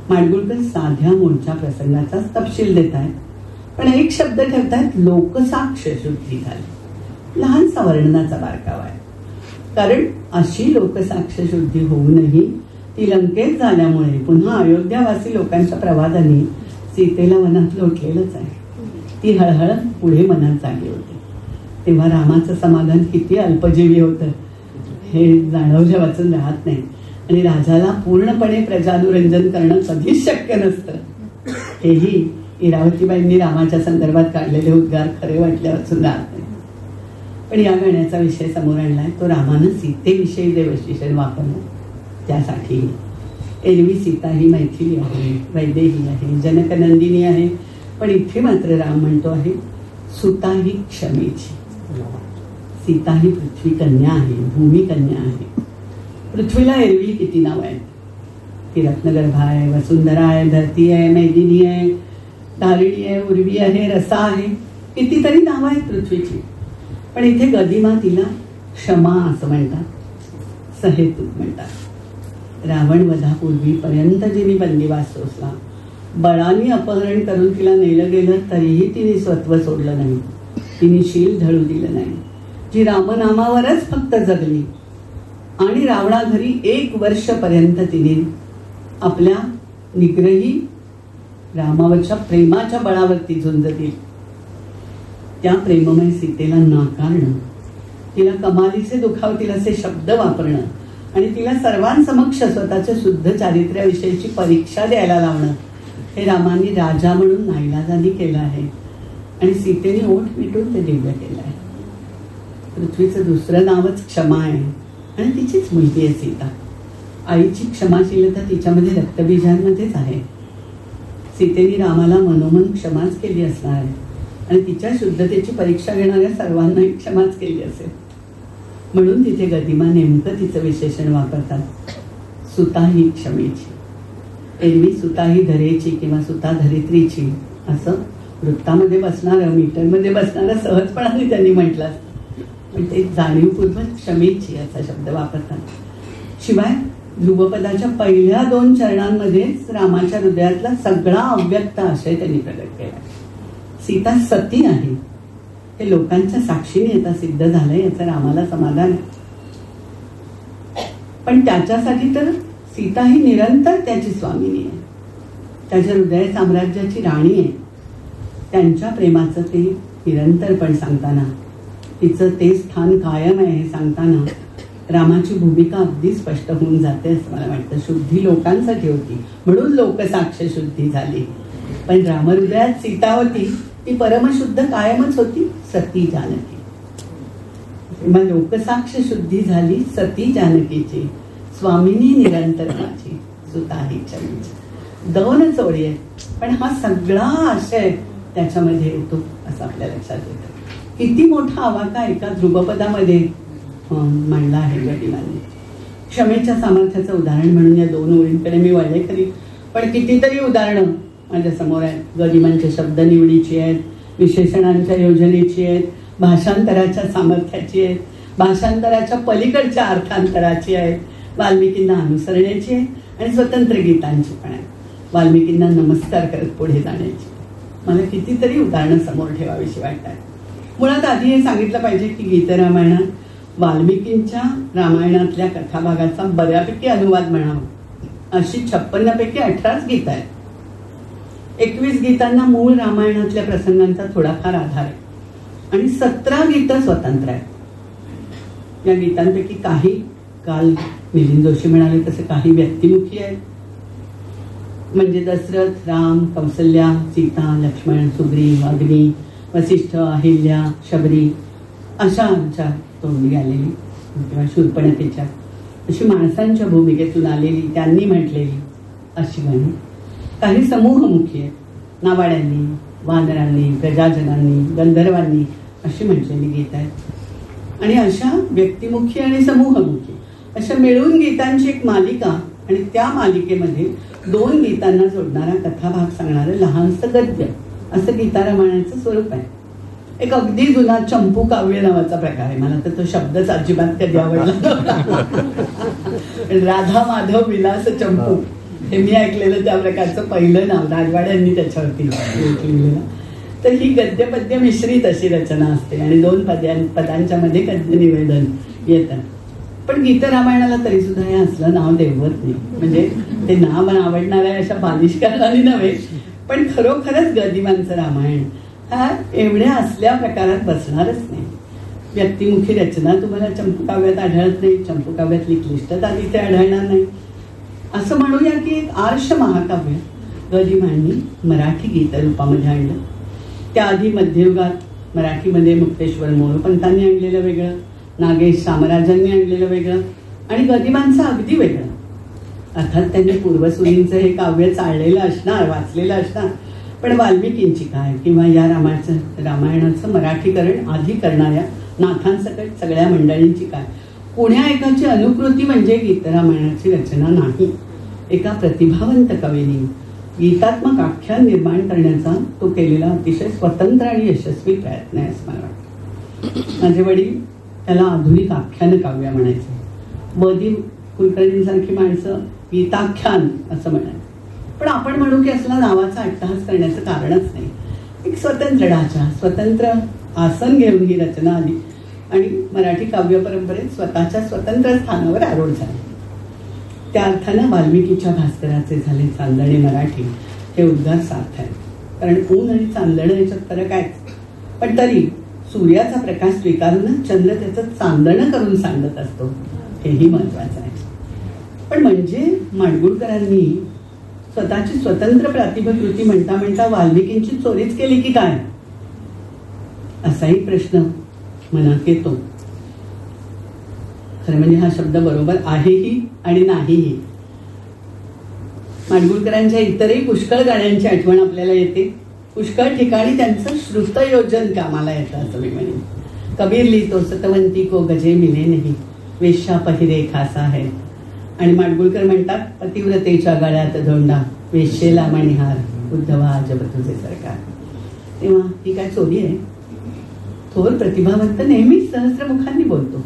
माडगुळकर साध्या मूळच्या प्रसंगाचा तपशील देत आहेत, पण एक शब्द ठेवतायत, लोकसाक्ष शुद्धी झाली. लहानसा वर्णनाचा बारकावा आहे. कारण अशी लोकसाक्ष शुद्धी होऊनही ती लंकेत झाल्यामुळे पुन्हा अयोध्यावासी लोकांच्या प्रवादाने सीतेला मनात लोटलेलंच आहे. ती हळहळ पुढे मनात जागी होती. तेव्हा रामाचं समाधान किती अल्पजीवी होतं हे जाणवल्या वाचून राहत नाही. आणि राजाला पूर्णपणे प्रजानुरंजन करणं कधीच शक्य नसतं. हेही इरावतीबाईंनी रामाच्या संदर्भात काढलेले उद्गार खरे वाटल्या वाचून राहत नाही. पण या गाण्याचा विषय समोर आणलाय तो रामानं सीतेविषयी जे वैशिष्ट्य वापरलं त्यासाठी. एरवी सीता ही मैथिली आहे, वैदेही आहे, जनकनंदिनी आहे, पण इथे मात्र राम म्हणतो आहे सुता ही क्षमेची. सीता ही पृथ्वी कन्या आहे, भूमी कन्या आहे. पृथ्वीला एरवी किती नाव आहेत. ती रत्नगर्भा आहे, वसुंधरा आहे, धरती आहे, मैदिनी आहे, धारिणी आहे, उर्वी आहे, रसा आहे, कितीतरी नावं आहेत पृथ्वीची. पण इथे गदिमा तिला क्षमा असं म्हणतात, सहेतुक म्हणतात. रावण वधापूर्वीपर्यंत जिने बंदिवास सोसला, बळाने अपहरण करून तिला नेलं गेलं तरीही तिने स्वत्व सोडलं नाही, तिने शील ढळू दिलं नाही, जी रामनामावरच फक्त जगली आणि रावणाघरी 1 वर्षपर्यंत तिने आपल्या निग्रही रामावरच्या प्रेमाच्या बळावरती झुंज दिली. त्या प्रेममय सीतेला नाकारणं, तिला कमालीचे दुखावतील असे शब्द वापरणं आणि तिला सर्वांसमक्ष स्वतःच्या शुद्ध चारित्र्याविषयीची परीक्षा द्यायला लावणं हे रामाने राजा म्हणून नाईलाजाने केलं आहे. आणि सीतेने ओठ मिटून ते दिव्य केलं आहे. पृथ्वीचं दुसरं नावच क्षमा आहे आणि तिचीच मुलगी आहे सीता. आईची क्षमाशीलता तिच्यामध्ये रक्तबीजांमध्येच आहे. सीतेने रामाला मनोमन क्षमाच केली असणार आहे आणि तिच्या शुद्धतेची परीक्षा घेणाऱ्या सर्वांनाही क्षमाच केली असेल. म्हणून तिथे गदिमा नेमकं तिचं विशेषण वापरतात, सुता ही क्षमेची. एरवी सुता ही धरेची किंवा सुता धरित्रीची असं वृत्तामध्ये बसणारं, मीटरमध्ये बसणारं सहजपणाने त्यांनी म्हटलं असतं. पण ते जाणीवपूर्वक क्षमेची असा शब्द वापरतात. शिवाय ध्रुवपदाच्या पहिल्या 2 चरणांमध्येच रामाच्या हृदयातला सगळा अव्यक्त आशय त्यांनी प्रकट केला. सीता सती आहे हे लोकांच्या साक्षीने आता सिद्ध झालंय याचं रामाला समाधान आहे. पण त्याच्यासाठी तर सीता ही निरंतर त्याची स्वामिनी आहे, त्याच्या हृदय साम्राज्याची राणी आहे. त्यांच्या प्रेमाचं ते निरंतर पण सांगताना, तिचं ते स्थान कायम आहे हे सांगताना रामाची भूमिका अगदी स्पष्ट होऊन जाते असं मला वाटतं. शुद्धी लोकांसाठी होती म्हणून लोकसाक्ष शुद्धी झाली. पण रामहृदयात सीता होती ती परमशुद्ध कायमच होती, सती जानकी. मग लोकसाक्ष शुद्धी झाली सती जानकीची, स्वामिनी निरंतर माझी सुता ही क्षमेची. 2 ओळी आहेत पण हा सगळा आशय त्याच्यामध्ये येतो असं आपल्या लक्षात येतं. किती मोठा आवाका एका ध्रुवपदामध्ये मांडला आहे गदिमाने. क्षमेच्या सामर्थ्याचं उदाहरण म्हणून या 2 ओळींकडे मी वळले खरी, पण कितीतरी उदाहरणं माझ्या समोर आहेत. गदिमांच्या शब्द निवडीची आहेत, विशेषणांच्या योजनेची आहेत, भाषांतराच्या सामर्थ्याची आहेत, भाषांतराच्या पलीकडच्या अर्थांतराची आहेत, वाल्मिकींना अनुसरण्याची आहे आणि स्वतंत्र गीतांची पण आहे, वाल्मिकींना नमस्कार करत पुढे जाण्याची. मला कितीतरी उदाहरणं समोर ठेवावीशी वाटतात. मुळात आधी हे सांगितलं पाहिजे की गीतरामायणात वाल्मिकींच्या रामायणातल्या कथाभागाचा बऱ्यापैकी अनुवाद म्हणावा अशी 56 पैकी 18च गीत आहेत. 21 गीतांना मूळ रामायणातल्या प्रसंगांचा थोडाफार आधार आहे आणि 17 गीतं स्वतंत्र आहेत. या गीतांपैकी काही, काल मिलिंद जोशी म्हणाले तसे, काही व्यक्तिमुखी आहेत, म्हणजे दशरथ, राम, कौसल्या, सीता, लक्ष्मण, सुग्रीव, अग्नी, वसिष्ठ, अहिल्या, शबरी अशा आमच्या तोंडी आलेली किंवा शूर्पणखेच्या अशी माणसांच्या भूमिकेतून आलेली, त्यांनी म्हटलेली अशी गाणी. काही समूहमुखी आहेत, नावाड्यांनी, वानरांनी, प्रजाजनांनी, गंधर्वांनी अशी म्हटलेली गीत आहेत. आणि अशा व्यक्तिमुखी आणि समूहमुखी अशा मिळून गीतांची एक मालिका, आणि त्या मालिकेमध्ये 2 गीतांना जोडणारा कथाभाग सांगणारं लहानसं गद्य असं गीतारामायणाचं स्वरूप आहे. एक अगदी जुना चंपू काव्य नावाचा प्रकार आहे. मला तर तो शब्दच अजिबात कधी आवडला नव्हता. राधा माधव विलास चंपू हे मी ऐकलेलं त्या प्रकारचं पहिलं नाव राजवाड्यांनी त्याच्यावरती लिहिलेलं. तर ही गद्यपद्य मिश्रित अशी रचना असते आणि 2 पदांच्या मध्ये गद्य निवेदन येतं. पण गीतरामायणाला तरी सुद्धा हे असलं नाव देवत नाही. म्हणजे ते नाव आवडणाऱ्या अशा बालिश कारणाने नव्हे, पण खरोखरच गदिमांचं रामायण हा एवढ्या असल्या प्रकारात बसणारच नाही. व्यक्तिमुखी रचना तुम्हाला चंपू काव्यात आढळत नाही, चंपू काव्यातली क्लिष्टता तिथे आढळणार नाही. असं म्हणूया की एक आर्ष महाकाव्य गदिमांनी मराठी गीतरूपामध्ये आणलं. त्याआधी मध्ययुगात मराठीमध्ये मुक्तेश्वर मोरोपंतांनी आणलेलं वेगळं, नागेश सामराजांनी आणलेलं वेगळं आणि गदिमांचं अगदी वेगळं. अर्थात त्यांनी पूर्वसुरींचं हे काव्य चाललेलं असणार, वाचलेलं असणार, पण वाल्मिकींची काय किंवा या रामायणाचं मराठीकरण आधी करणाऱ्या नाथांसकट सगळ्या मंडळींची काय, कोण्या एकाची अनुकृती म्हणजे गीतरामायणाची रचना नाही. एका प्रतिभावंत कवीने गीतात्मक आख्यान निर्माण करण्याचा तो केलेला अतिशय स्वतंत्र आणि यशस्वी प्रयत्न आहे असं मला वाटतं. माझे वडील त्याला आधुनिक आख्यान काव्य म्हणायचे. बदी कुलकर्णींसारखी माणसं गीताख्यान असं म्हणायचं. पण आपण म्हणू की असला नावाचा अट्टहास करण्याचं कारणच नाही. एक स्वतंत्र ढाचा, स्वतंत्र आसन घेऊन ही रचना आली आणि मराठी काव्य परंपरेत स्वतःच्या स्वतंत्र स्थानावर आरूढ झाली. त्या अर्थानं वाल्मिकीच्या भास्कराचे झाले चांदणे मराठी हे उद्गार सार्थ आहे. कारण ऊन आणि चांदणं याच्यात फरक आहेच, पण तरी सूर्याचा प्रकाश स्वीकारून चंद्र त्याचं चांदणं करून सांगत असतो, हेही महत्वाचं आहे. पण म्हणजे माडगुळकरांनी स्वतःची स्वतंत्र प्रतिभाकृती म्हणता म्हणता वाल्मिकींची चोरीच केली की काय, असाही प्रश्न मनात येतो. खरं म्हणजे हा शब्द बरोबर आहेही आणि नाहीही. माडगुळकरांच्या इतरही पुष्कळ गाण्यांची आठवण आपल्याला येते. पुष्कळ ठिकाणी त्यांचं श्रुतयोजन कामाला येतं असं मी म्हणेन. कबीर लिहितो सतवंती को गजे मिले नाही, वेश्या पहिरे खासा है. आणि माडगुळकर म्हणतात पतिव्रतेच्या गळ्यात धोंडा, वेश्येला मणिहार, उद्धवा जब तुझे सरकार. तेव्हा ही काय चोरी आहे? थोर प्रतिभावंत नेहमीच सहस्रमुखांनी बोलतो.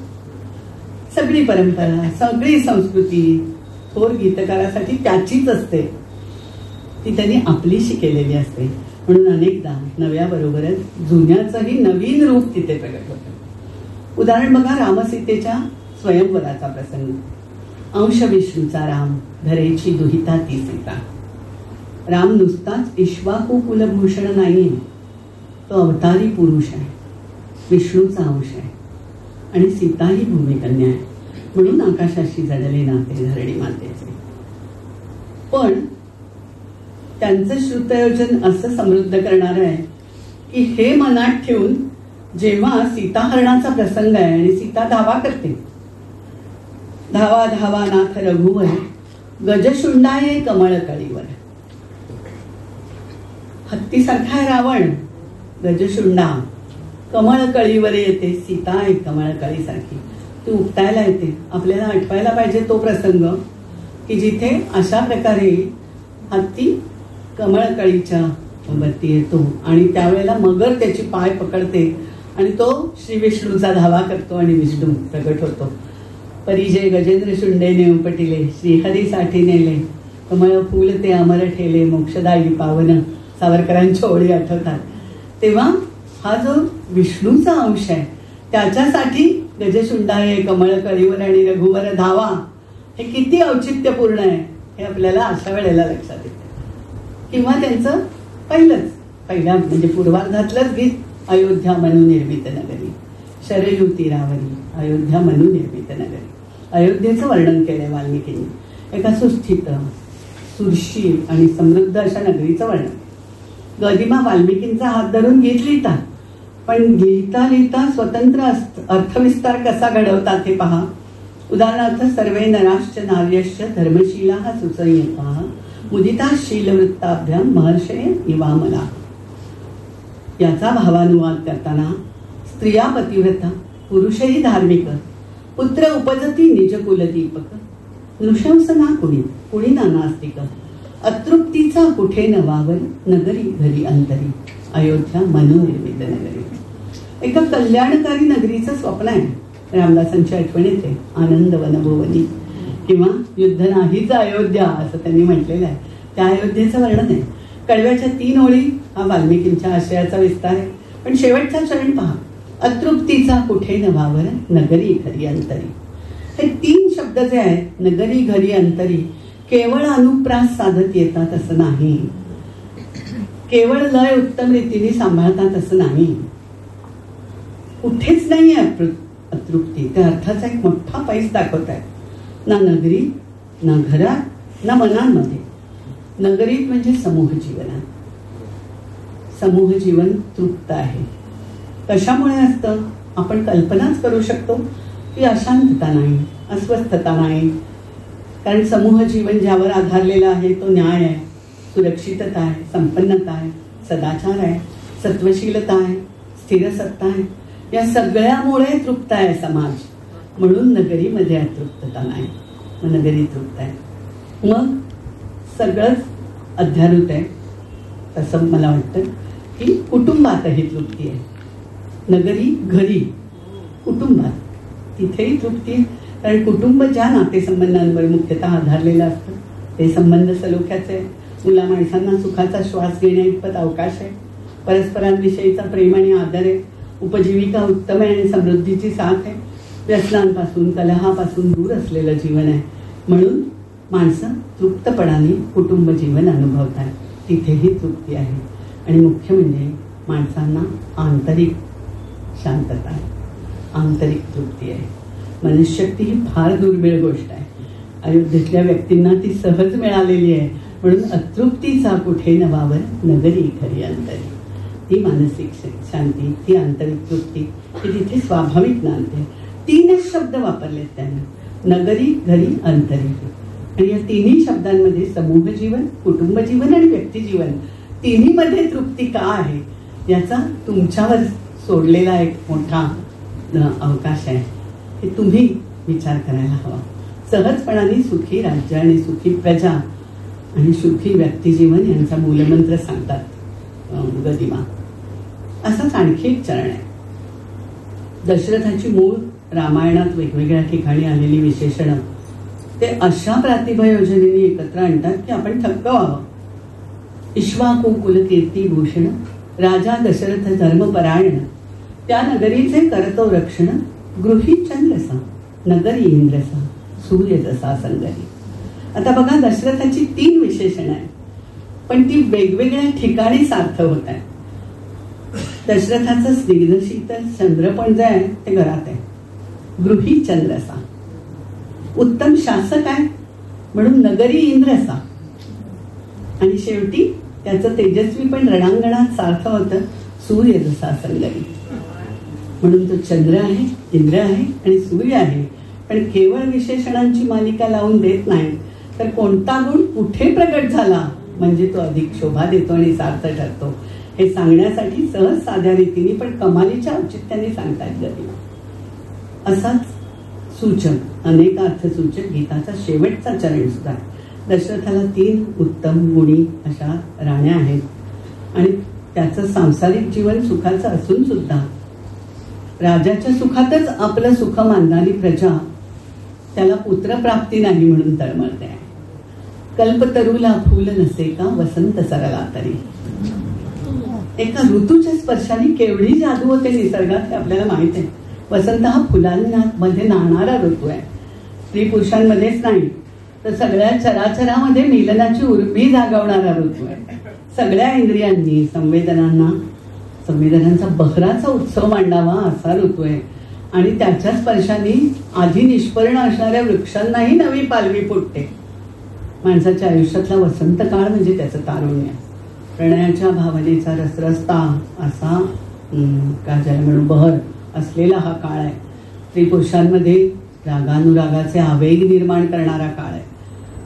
सगळी परंपरा, सगळी संस्कृती थोर गीतकारासाठी त्याचीच असते, ती त्यांनी आपलीशी केलेली असते. म्हणून अनेकदा नव्याबरोबरच जुन्याचंही नवीन रूप तिथे प्रगट होतं. उदाहरण बघा रामसीतेच्या स्वयंवराचा प्रसंग. अंश विष्णूचा राम, धरेची दुहिता ती सीता. राम नुसताच इक्ष्वाकू कुलभूषण नाहीये, तो अवतारी पुरुष आहे, विष्णूचा अंश आहे आणि सीता ही भूमिकन्या आहे. म्हणून आकाशाशी जडले नाते धरणी मातेचे. पण त्यांचं श्रुतयोजन असं समृद्ध करणार आहे की हे मनात ठेवून जेव्हा सीताहरणाचा प्रसंग आहे आणि सीता धावा करते, धावा धावा नाथ रघुवर, गजशुंडाये कमळ कळीवर. हत्तीसारखा आहे रावण, गजशुंडा, कमळ कळीवर येते सीता एक कमळ कळीसारखी. ती उपटायला येते. आपल्याला आठवायला पाहिजे तो प्रसंग की जिथे अशा प्रकारे हत्ती कमळ कळीच्या वरती येतो आणि त्यावेळेला मगर त्याची पाय पकडते आणि तो श्री विष्णूचा धावा करतो आणि विष्णू प्रगट होतो. परिजय गजेंद्र शुंडेने उपटिले, श्रीहरीसाठी नेले, कमळ फूल ते अमर ठेले, मोक्षदायी पावन. सावरकरांच्या ओळी आठवतात. तेव्हा हा जो विष्णूचा अंश आहे त्याच्यासाठी गजशुंडाये कमळ कळीवर आणि रघुवर धावा हे किती औचित्यपूर्ण आहे हे आपल्याला अशा वेळेला लक्षात येतं. किंवा त्यांचं पहिल्या म्हणजे पूर्वार्धातलंच गीत, अयोध्या मनु निर्मित नगरी, शरयू तीरावरी, अयोध्या मनु निर्मित नगरी. अयोध्येचं वर्णन केलंय वाल्मिकींनी. एका सुस्थित सुरशील आणि समृद्ध अशा नगरीचं वर्णन. गदिमा वाल्मिकींचा हात धरून गीत लिहितात, पण लिहिता लिहिता स्वतंत्र अर्थविस्तार कसा घडवतात हे पहा. उदाहरणार्थ, सर्वे नराश्च नार्यश्च धर्मशीला सुसंयता मुदिता शीलवृत्ताभ्याम महर्षय इवा मला. याचा भावानुवाद करताना स्त्रिया पतिव्रता, पुरुषही धार्मिक, पुत्र उपजती निज कुलदीपक, नृशंसना कुणी नानास्तिक, अतृप्तीचा कुठे न वावर, नगरी घरी अंतरी, अयोध्या मनोनिर्मित नगरी. एका कल्याणकारी नगरीचं स्वप्न आहे. रामदासांची आठवण येते, आनंद वनभुवनी किंवा युद्ध नाहीच अयोध्या असं त्यांनी म्हटलेलं आहे. त्या अयोध्येचं वर्णन आहे. कडव्याच्या 3 ओळी हा वाल्मिकींच्या आशयाचा विस्तार आहे. पण शेवटचा चरण पहा, अतृप्तीचा कुठे न वावर, नगरी घरी अंतरी. हे 3 शब्द जे आहेत, नगरी घरी अंतरी, केवळ अनुप्रास साधत येतात असं नाही, केवळ लय उत्तम रीतीने सांभाळतात असं नाही. कुठेच नाही अतृप्ती. त्या अर्थाचा एक मोठा पैस दाखवत आहे. ना नगरी, ना घरात, ना मनांमध्ये. नगरीत म्हणजे समूह जीवनात. समूह जीवन तृप्त आहे. कशामुळे असतं आपण कल्पनाच करू शकतो की अशांतता नाही, अस्वस्थता नाही. कारण समूह जीवन ज्यावर आधारलेला आहे तो न्याय आहे, सुरक्षितता आहे, संपन्नता आहे, सदाचार आहे, सत्वशीलता आहे, स्थिरसत्ता आहे. या सगळ्यामुळे तृप्त आहे समाज. म्हणून नगरीमध्ये अतृप्तता नाही, नगरी तृप्त आहे. मग सगळंच अध्यारूत आहे. तसं मला वाटतं की कुटुंबातही तृप्ती आहे. नगरी घरी, कुटुंबात तिथेही तृप्ती आहे. कारण कुटुंब ज्या नातेसंबंधांवर मुख्यतः आधारलेलं असतं ते संबंध सलोख्याचे, मुला माणसांना सुखाचा श्वास घेण्या इतपत अवकाश आहे, परस्परांविषयीचा प्रेम आणि आदर आहे, उपजीविका उत्तम आहे आणि समृद्धीची साथ आहे, व्यसनांपासून कलहापासून दूर असलेलं जीवन आहे. म्हणून माणसं तृप्तपणाने कुटुंब जीवन अनुभवतात. तिथेही तृप्ती आहे. आणि मुख्य म्हणजे माणसांना आंतरिक शांतता आहे, आंतरिक तृप्ती आहे. मनशक्ती ही फार दुर्मिळ गोष्ट आहे. अयोध्येतल्या व्यक्तींना ती सहज मिळालेली आहे. म्हणून अतृप्तीचा कुठे न वावर, नगरी खरी अंतरी. ती मानसिक शांती, ती आंतरिक तृप्ती ही तिथे स्वाभाविक नांदते. 3 शब्द वापरलेत त्यांनी, नगरी घरी अंतरी. आणि या 3 शब्दांमध्ये समूह जीवन, कुटुंब जीवन आणि व्यक्ती जीवन, तिन्हीमध्ये तृप्ती का आहे याचा तुमच्यावर सोडलेला एक मोठा अवकाश आहे. हे तुम्ही विचार करायला हवा. सहजपणाने सुखी राज्य आणि सुखी प्रजा आणि सुखी व्यक्तिजीवन यांचा मूलमंत्र सांगतात गदिमा. असाच आणखी एक चरण आहे. दशरथाची मूळ रामायणात वेगवेगळ्या ठिकाणी आलेली विशेषणं ते अशा प्रतिभा योजनेने एकत्र आणतात की आपण थक्क व्हावं. इक्ष्वाकू कुलकीर्ती भूषण, राजा दशरथ धर्मपरायण, त्या नगरीचे करतो रक्षण, गृही चंद्रसा, नगरी इंद्रसा, सूर्य जसा संगरी. आता बघा, दशरथाची 3 विशेषणं आहेत, पण ती वेगवेगळ्या ठिकाणी सार्थ होत आहे. दशरथाचं स्निग्ध शीतल चंद्रपण जे आहे ते घरात आहे. गृही चंद्रसा, उत्तम शासक आहे म्हणून नगरी इंद्रसा. आणि शेवटी त्याचं तेजस्वी पण रणांगणात सार्थ होतं, सूर्य जसा संगरी. म्हणून तो चंद्र आहे, इंद्र आहे आणि सूर्य आहे. पण केवळ विशेषणांची मालिका लावून देत नाही, तर कोणता गुण कुठे प्रकट झाला म्हणजे तो अधिक शोभा देतो आणि सार्थ ठरतो हे सांगण्यासाठी सहज साध्या रीतीने पण कमालीच्या औचित्याने सांगतायत गदिमा. असाच सूचक, अनेक अर्थसूचक गीताचा शेवटचा चरण सुद्धा. दशरथाला 3 उत्तम गुणी अशा राण्या आहेत आणि त्याचं सांसारिक जीवन सुखाचं असून सुद्धा राजाच्या सुखातच आपलं सुख मानणारी प्रजा त्याला पुत्रप्राप्ती नाही म्हणून तळमळते. कल्पतरूला फूल नसे का, वसंत सरला तरी. एका ऋतूच्या स्पर्शाने केवढी जादू होते निसर्गात हे आपल्याला माहित आहे. वसंत हा फुलांमध्ये नाणारा ऋतू आहे. स्त्री पुरुषांमध्येच नाही तर सगळ्या चराचरामध्ये मिलनाची उर्मी जागवणारा ऋतू आहे. सगळ्या इंद्रियांनी संवेदनांचा बहराचा उत्सव मांडावा असा ऋतू आहे. आणि त्याच्या स्पर्शाने आधी निष्पर्ण असणाऱ्या वृक्षांनाही नवी पालवी फुटते. माणसाच्या आयुष्यातला वसंत काळ म्हणजे त्याचं तारुण्य. प्रणयाच्या भावनेचा रसरसता असा काय ज्याला म्हणून बहर असलेला हा काळ आहे. स्त्री पुरुषांमध्ये रागानुरागाचे आवेग निर्माण करणारा काळ आहे.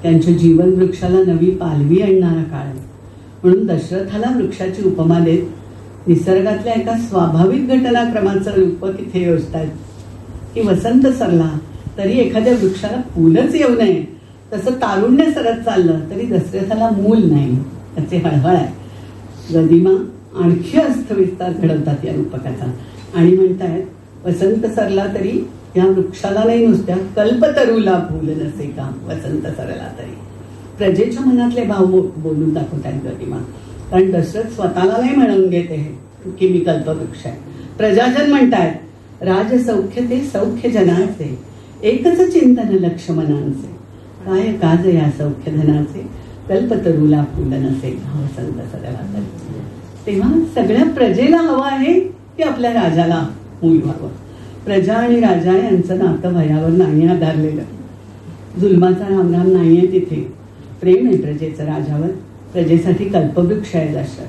त्यांच्या जीवन वृक्षाला नवी पालवी आणणारा काळ आहे. म्हणून दशरथाला वृक्षाची उपमा देत निसर्गातल्या एका स्वाभाविक घटनाक्रमाचं रूप तिथे योजतायत की वसंत सरला तरी एखाद्या वृक्षाला फुलच येऊ नये, तसं तारुण्य सरत चाललं तरी दशरथाला मूल नाही, त्याचे हळहळ आहे. गदिमा आणखी अस्थविस्तार घडवतात या रूपकाचा आणि म्हणतायत वसंत सरला तरी या वृक्षाला नाही, नुसत्या कल्पतरूला फुल नसे का वसंत सरला तरी. प्रजेच्या मनातले भाव बोलून दाखवतात गदिमा. कारण दशरथ स्वतःला नाही म्हणून घेते की मी कल्पवृक्ष आहे. प्रजाजन म्हणतायत राजसौख्य ते सौख्य जनाचे, एकच चिंतन लक्ष्मणांचे, काय काज या सौख्य धनाचे, कल्पतरूला फुल नसे का वसंत सरला तरी. तेव्हा सगळ्या प्रजेला हवं आहे की आपल्या राजाला मूल व्हावं. प्रजा आणि राजा यांचं नातं भयावर नाही आधारलेलं. जुलमाचा रामराम नाहीये तिथे. प्रेम आहे प्रजेचं राजावर. प्रजेसाठी कल्पवृक्ष आहे दशरथ.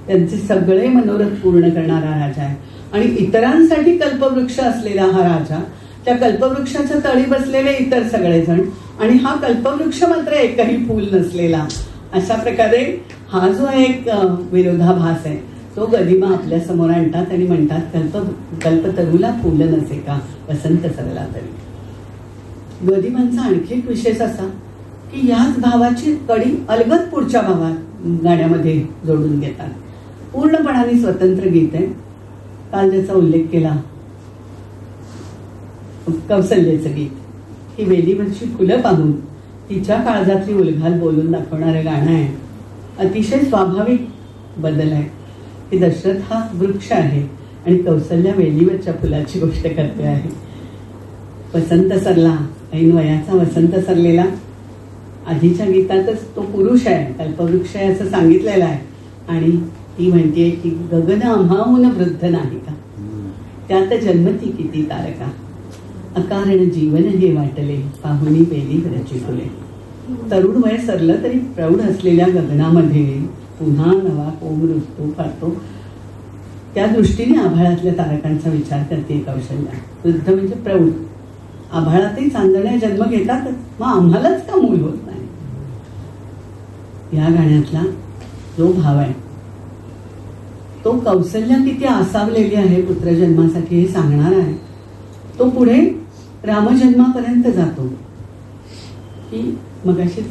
त्यांचे सगळे मनोरथ पूर्ण करणारा राजा आहे. आणि इतरांसाठी कल्पवृक्ष असलेला हा राजा, त्या कल्पवृक्षाच्या तळी बसलेले इतर सगळेजण, आणि हा कल्पवृक्ष मात्र एकही फूल नसलेला. अशा प्रकारे हा जो एक विरोधाभास आहे तो गदिमा आपल्या समोर आणतात आणि म्हणतात कल्पतरूला फुल नसे का वसंत सरला तरी. गदिमांचा आणखी एक विशेष असा की याच भावाची कडी अलगद पुढच्या भावात गाण्यामध्ये जोडून घेतात. पूर्णपणाने स्वतंत्र गीत आहे. काल ज्याचा उल्लेख केला कौसल्याचं गीत, ही वेलीवरची फुलं पाहून तिच्या काळजातली उलघाल बोलून दाखवणारं गाणं आहे. अतिशय स्वाभाविक बदल आहे की दशरथ हा वृक्ष आहे आणि कौसल्या वेलीवरच्या फुलाची गोष्ट करते आहे. वसंत सरला, ऐन वयाचा वसंत सरलेला. आधीच्या गीतातच तो पुरुष आहे, कल्पवृक्ष आहे असं सांगितलेलं आहे. आणि ती म्हणते की गगन आम्हाहून वृद्ध नाही का, त्यात जन्मती किती तारका, अकारण जीवन हे वाटले पाहुणी वेलीवरची फुले. तरुण वय सरलं तरी प्रौढ असलेल्या गगनामध्ये पुन्हा नवा कोम रुजतो फारतो. त्या दृष्टीने आभाळातल्या तारकांचा विचार करते कौशल्या. वृद्ध म्हणजे प्रौढ. आभाळातही चांदण्या जन्म घेतातच, मग आम्हालाच का मूल होत नाही. या गाण्यातला जो भाव आहे तो कौशल्या किती आसावलेली आहे पुत्रजन्मासाठी हे सांगणार आहे. तो पुढे रामजन्मापर्यंत जातो की मगाशीच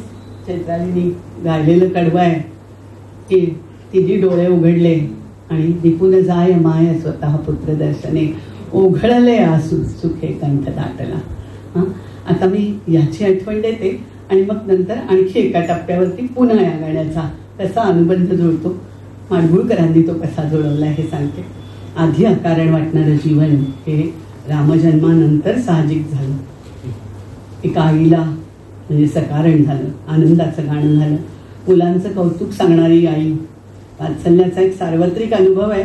चैत्रालीने गायलेलं कडवं आहे की तिची डोळे उघडले आणि दिपून जाय माय स्वतः पुत्र दर्शने, ओघळले आसू सुखे कंठ दाटला. आता मी याची आठवण देते आणि मग नंतर आणखी एका टप्प्यावरती पुन्हा या गाण्याचा कसा अनुबंध जुळतो, माडगुळकरांनी तो कसा जुळवला हे सांगते. आधी अकारण वाटणारं जीवन हे रामजन्मानंतर साहजिक झालं. एका आईला म्हणजे सकारण झालं, आनंदाचं गाणं झालं. मुलांचं कौतुक सांगणारी आई. वात्सल्याचा एक सार्वत्रिक अनुभव आहे.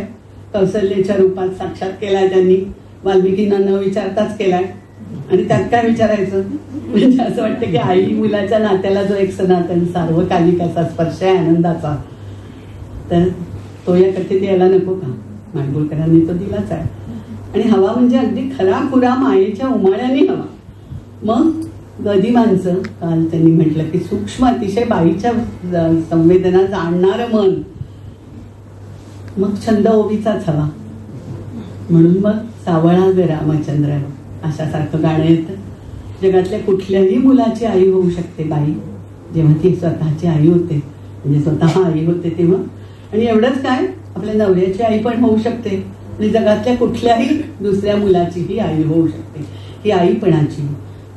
कौसल्याच्या रूपात साक्षात केलाय त्यांनी, वाल्मिकींना न विचारताच केलाय. आणि त्यात काय विचारायचं, म्हणजे असं वाटतं की आई मुलाच्या नात्याला जो एक सनातन सार्वकालिक असा स्पर्श आहे आनंदाचा, तर तो या कथेत यायला नको का. माडगुळकरांनी तो दिलाच आहे. आणि हवा म्हणजे अगदी खरा खुरा मायेच्या उमाळ्याने हवा. मग गदिमांचं काल त्यांनी म्हटलं की सूक्ष्म अतिशय बाईच्या संवेदना जाणणारं मन. मग छंद ओवीचाच हवा. म्हणून मग सावळा ग रामचंद्र अशासारखं गाणं येतं. जगातल्या कुठल्याही मुलाची आई होऊ शकते बाई, जेव्हा ती स्वतःची आई होते, म्हणजे स्वतः आई होते तेव्हा. आणि एवढंच काय, आपल्या नवऱ्याची आई पण होऊ शकते आणि जगातल्या कुठल्याही दुसऱ्या मुलाचीही आई होऊ शकते. ही आईपणाची,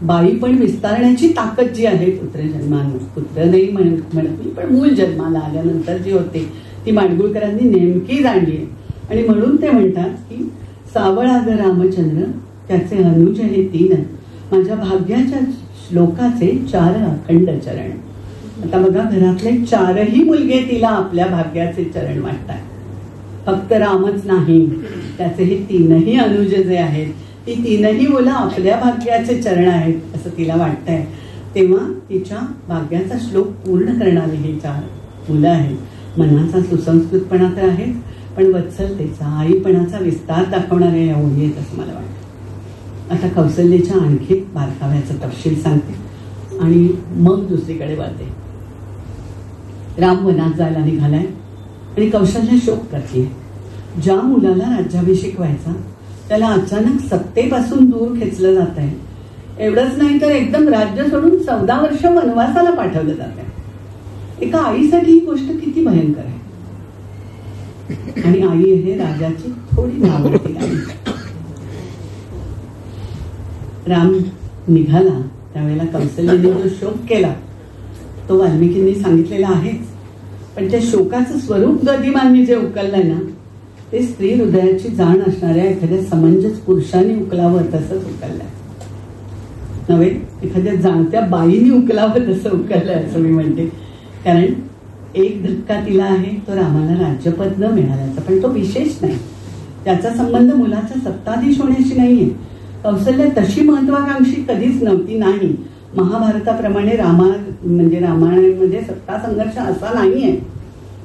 बाईपण विस्तारण्याची ताकद जी आहे पुत्रजन्मानं, पुत्र नाही म्हणत मी, पण मूल जन्माला आल्यानंतर जी होते ती माडगुळकरांनी नेमकी जाणली आहे. आणि म्हणून ते म्हणतात की सावळा ग रामचंद्र त्याचे अनुज हे तीन, माझ्या भाग्याच्या श्लोकाचे 4 अखंड चरण. आता बघा, घरातले 4ही मुलगे तिला आपल्या भाग्याचे चरण वाटतात. फक्त रामच नाही, त्याचे हे 3ही अनुज जे आहेत ती 3ही मुलं आपल्या भाग्याचे चरण आहेत असं तिला वाटतंय. तेव्हा तिच्या भाग्याचा श्लोक पूर्ण करणारी ही 4 मुलं आहेत. मनाचा सुसंस्कृतपणा तर आहेच, पण वत्सलतेचा, आईपणाचा विस्तार दाखवणाऱ्या या ओळी आहेत असं मला वाटतं. आता कौसल्याच्या आणखी बारकाव्याचा तपशील सांगते आणि मग दुसरीकडे वळते. राम वनात जायला निघालाय आणि कौशल्य शोक करते. ज्या मुलाला राज्याभिषेक व्हायचा त्याला अचानक सत्तेपासून दूर खेचलं जात आहे. एवढंच नाही तर एकदम राज्य सोडून 14 वर्ष वनवासाला पाठवलं जात आहे. एका आईसाठी ही गोष्ट किती भयंकर आहे. आणि आई आहे राजाची थोडी नावडती आई. राम निघाला त्यावेळेला कौशल्याने जो शोक केला तो वाल्मिकींनी सांगितलेला आहेच, पण त्या शोकाचं स्वरूप गदिमांनी जे उकललंय ना ते स्त्री हृदयाची जाण असणाऱ्या एखाद्या समंजस पुरुषाने उकलावं तसंच उकललंय नव्हे, एखाद्या जाणत्या बाईने उकलावं तसं उकललंय असं मी म्हणते. कारण एक धक्का तिला आहे तो रामाला राज्यपद न मिळाल्याचा, पण तो विशेष नाही. त्याचा संबंध मुलाच्या सत्ताधीश होण्याशी नाहीये. कौशल्य तशी महत्वाकांक्षी कधीच नव्हती नाही. महाभारताप्रमाणे रामायणामध्ये सत्ता संघर्ष असा नाहीये.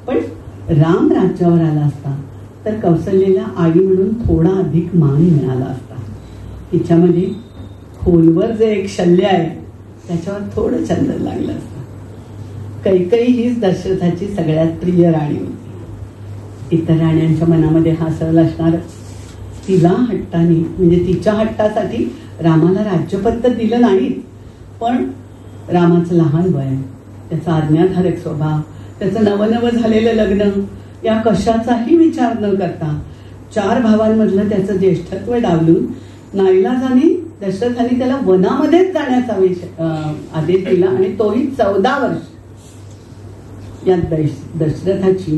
पण राम राज्यावर आला असता तर कौशल्याला आई म्हणून थोडा अधिक मान मिळाला असता. तिच्यामध्ये खोलवर जे एक शल्य आहे त्याच्यावर थोडं चंदन लागलं असतं. कैकेयी हीच दशरथाची सगळ्यात प्रिय राणी होती. इतर राण्यांच्या मनामध्ये हा सरळ असणारच. तिला हट्टाने म्हणजे तिच्या हट्टासाठी रामाला राज्यपद तर दिलं नाही, पण रामाचं लहान वय, त्याचा आज्ञाधारक स्वभाव, त्याचं नवनवं झालेलं लग्न या कशाचाही विचार न करता 4 भावांमधलं त्याचं ज्येष्ठत्व डावलून नाईलाजाने दशरथाने त्याला वनामध्येच जाण्याचा आदेश दिला आणि तोही 14 वर्ष. या दशरथाची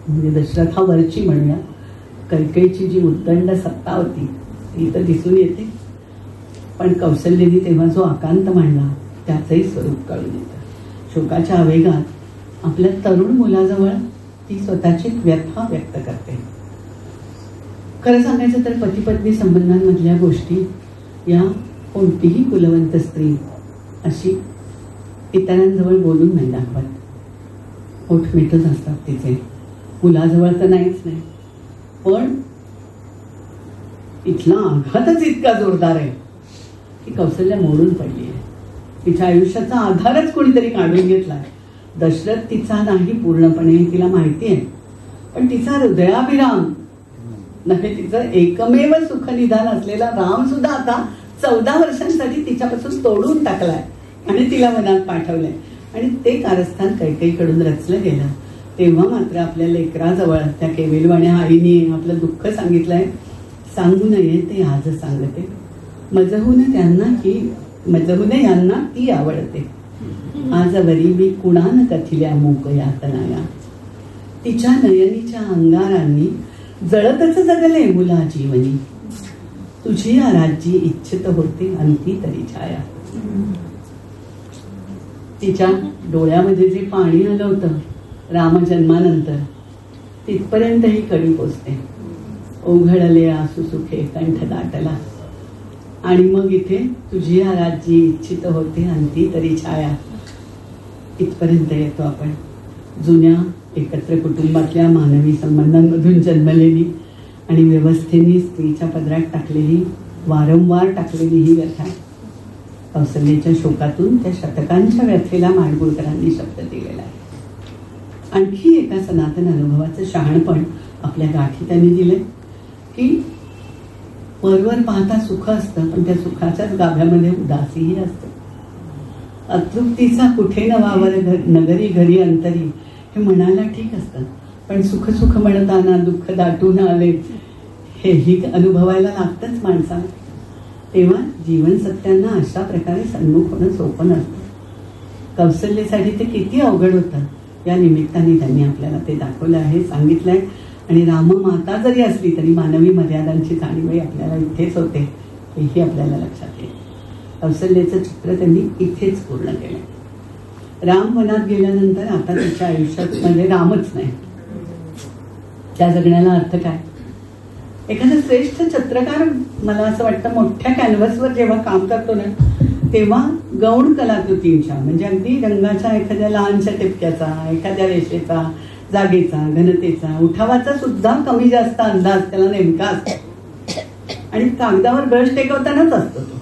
म्हणजे दशरथावरची म्हणूया कैकेयीची जी उद्दंड सत्ता होती ती तर दिसून येते, पण कौशल्याने तेव्हा जो आकांत मांडला त्याचंही स्वरूप कळून येतं. शोकाच्या आवेगात आपल्या तरुण मुलाजवळ ती स्वतःची व्यथा व्यक्त करते. खरं सांगायचं तर पती पत्नी संबंधांमधल्या गोष्टी या कोणतीही कुलवंत स्त्री अशी इतरांजवळ बोलून नाही दाखवत. ओठ मिठच असतात तिचे, मुलाजवळ तर नाहीच नाही. पण इथला आघातच इतका जोरदार आहे की कौशल्य मोडून पडली आहे. तिच्या आयुष्याचा आधारच कोणीतरी काढून घेतलाय. दशरथ तिचा नाही पूर्णपणे तिला माहिती आहे, पण तिचा हृदयाभिराम नाही, तिचं एकमेव सुखनिधान असलेला राम सुद्धा आता 14 वर्षांसाठी तिच्यापासून तोडून टाकलाय आणि तिला वनात पाठवलंय. आणि ते कारस्थान कैकेयीकडून रचलं गेलं. तेव्हा मात्र आपल्या लेकराजवळ त्या केविलवाण्या आईने आपलं दुःख सांगितलंय. सांगू नये ते आज सांगते, मजहून यांना ती आवडते. आजवरी मी कुणान कथिल्या मोकया तनाया. तिच्या नयनीच्या अंगारांनी जळतच जगले मुला जीवनी. तुझी राज्य इच्छित होते अंती तरी छाया. तिच्या डोळ्यामध्ये जे पाणी आलं होतं रामजन्मानंतर तिथपर्यंत ही कडी पोचते. ओघळले आसू सुखे कंठ दाटला. आणि मग इथे तुझी राज्य इच्छित होते अंती तरी छाया इथपर्यंत येतो आपण. जुन्या एकत्र कुटुंबातल्या मानवी संबंधांमधून जन्मलेली आणि व्यवस्थेने स्त्रीच्या पदरात टाकलेली, वारंवार टाकलेली ही व्यथा. कौशल्याच्या शोकातून त्या शतकांच्या व्यथेला माडगुळकरांनी शब्द दिलेला आहे. आणखी एका सनातन अनुभवाचं शहाणपण आपल्या गाठी त्यांनी दिलंय की वरवर पाहता सुख असतं, पण त्या सुखाच्याच गाभ्यामध्ये उदासीही असते. अतृप्तीचा कुठे नवावर नगरी घरी अंतरी हे म्हणायला ठीक असतं, पण सुख सुख म्हणताना दुःख दाटून आले हेही अनुभवायला लागतंच माणसाला. तेव्हा जीवन सत्यांना अशा प्रकारे सन्मुख होणं सोपं नसतं. कौशल्यासाठी ते किती अवघड होतं या निमित्ताने त्यांनी आपल्याला ते दाखवलं आहे, सांगितलंय. आणि राममाता जरी असली तरी मानवी मर्यादांची जाणीवही आपल्याला इथेच होते हेही आपल्याला लक्षात येईल. कौशल्याचं चित्र त्यांनी इथेच पूर्ण केलं. राम वनात गेल्यानंतर आता तिच्या आयुष्यात म्हणजे रामच नाही, त्या जगण्याला अर्थ काय? एखादा श्रेष्ठ चित्रकार मला असं वाटतं मोठ्या कॅनव्हसवर जेव्हा काम करतो ना तेव्हा गौण कलाकृतींच्या म्हणजे अगदी रंगाच्या एखाद्या लहानशा टिपक्याचा, एखाद्या रेषेचा, जागेचा, घनतेचा, उठावाचा सुद्धा कमी जास्त अंदाज त्याला नेमका असतो आणि कागदावर ब्रश टेकवतानाच असतो तो.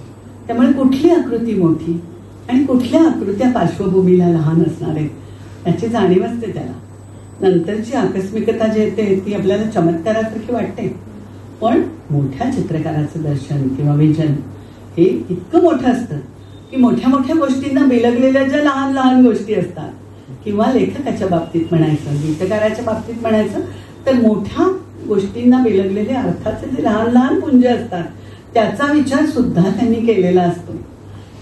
त्यामुळे कुठली आकृती मोठी आणि कुठल्या आकृत्या पार्श्वभूमीला लहान असणार आहेत याची जाणीव असते त्याला. नंतरची आकस्मिकता जी येते ती आपल्याला चमत्कारासारखी वाटते, पण मोठ्या चित्रकाराचं दर्शन किंवा विजन हे इतकं मोठं असतं की मोठ्या मोठ्या गोष्टींना बिलगलेल्या ज्या लहान लहान गोष्टी असतात किंवा लेखकाच्या बाबतीत म्हणायचं, गीतकाराच्या बाबतीत म्हणायचं तर मोठ्या गोष्टींना बिलगलेले अर्थाचे जे लहान लहान पुंज असतात त्याचा विचार सुद्धा त्यांनी केलेला असतो.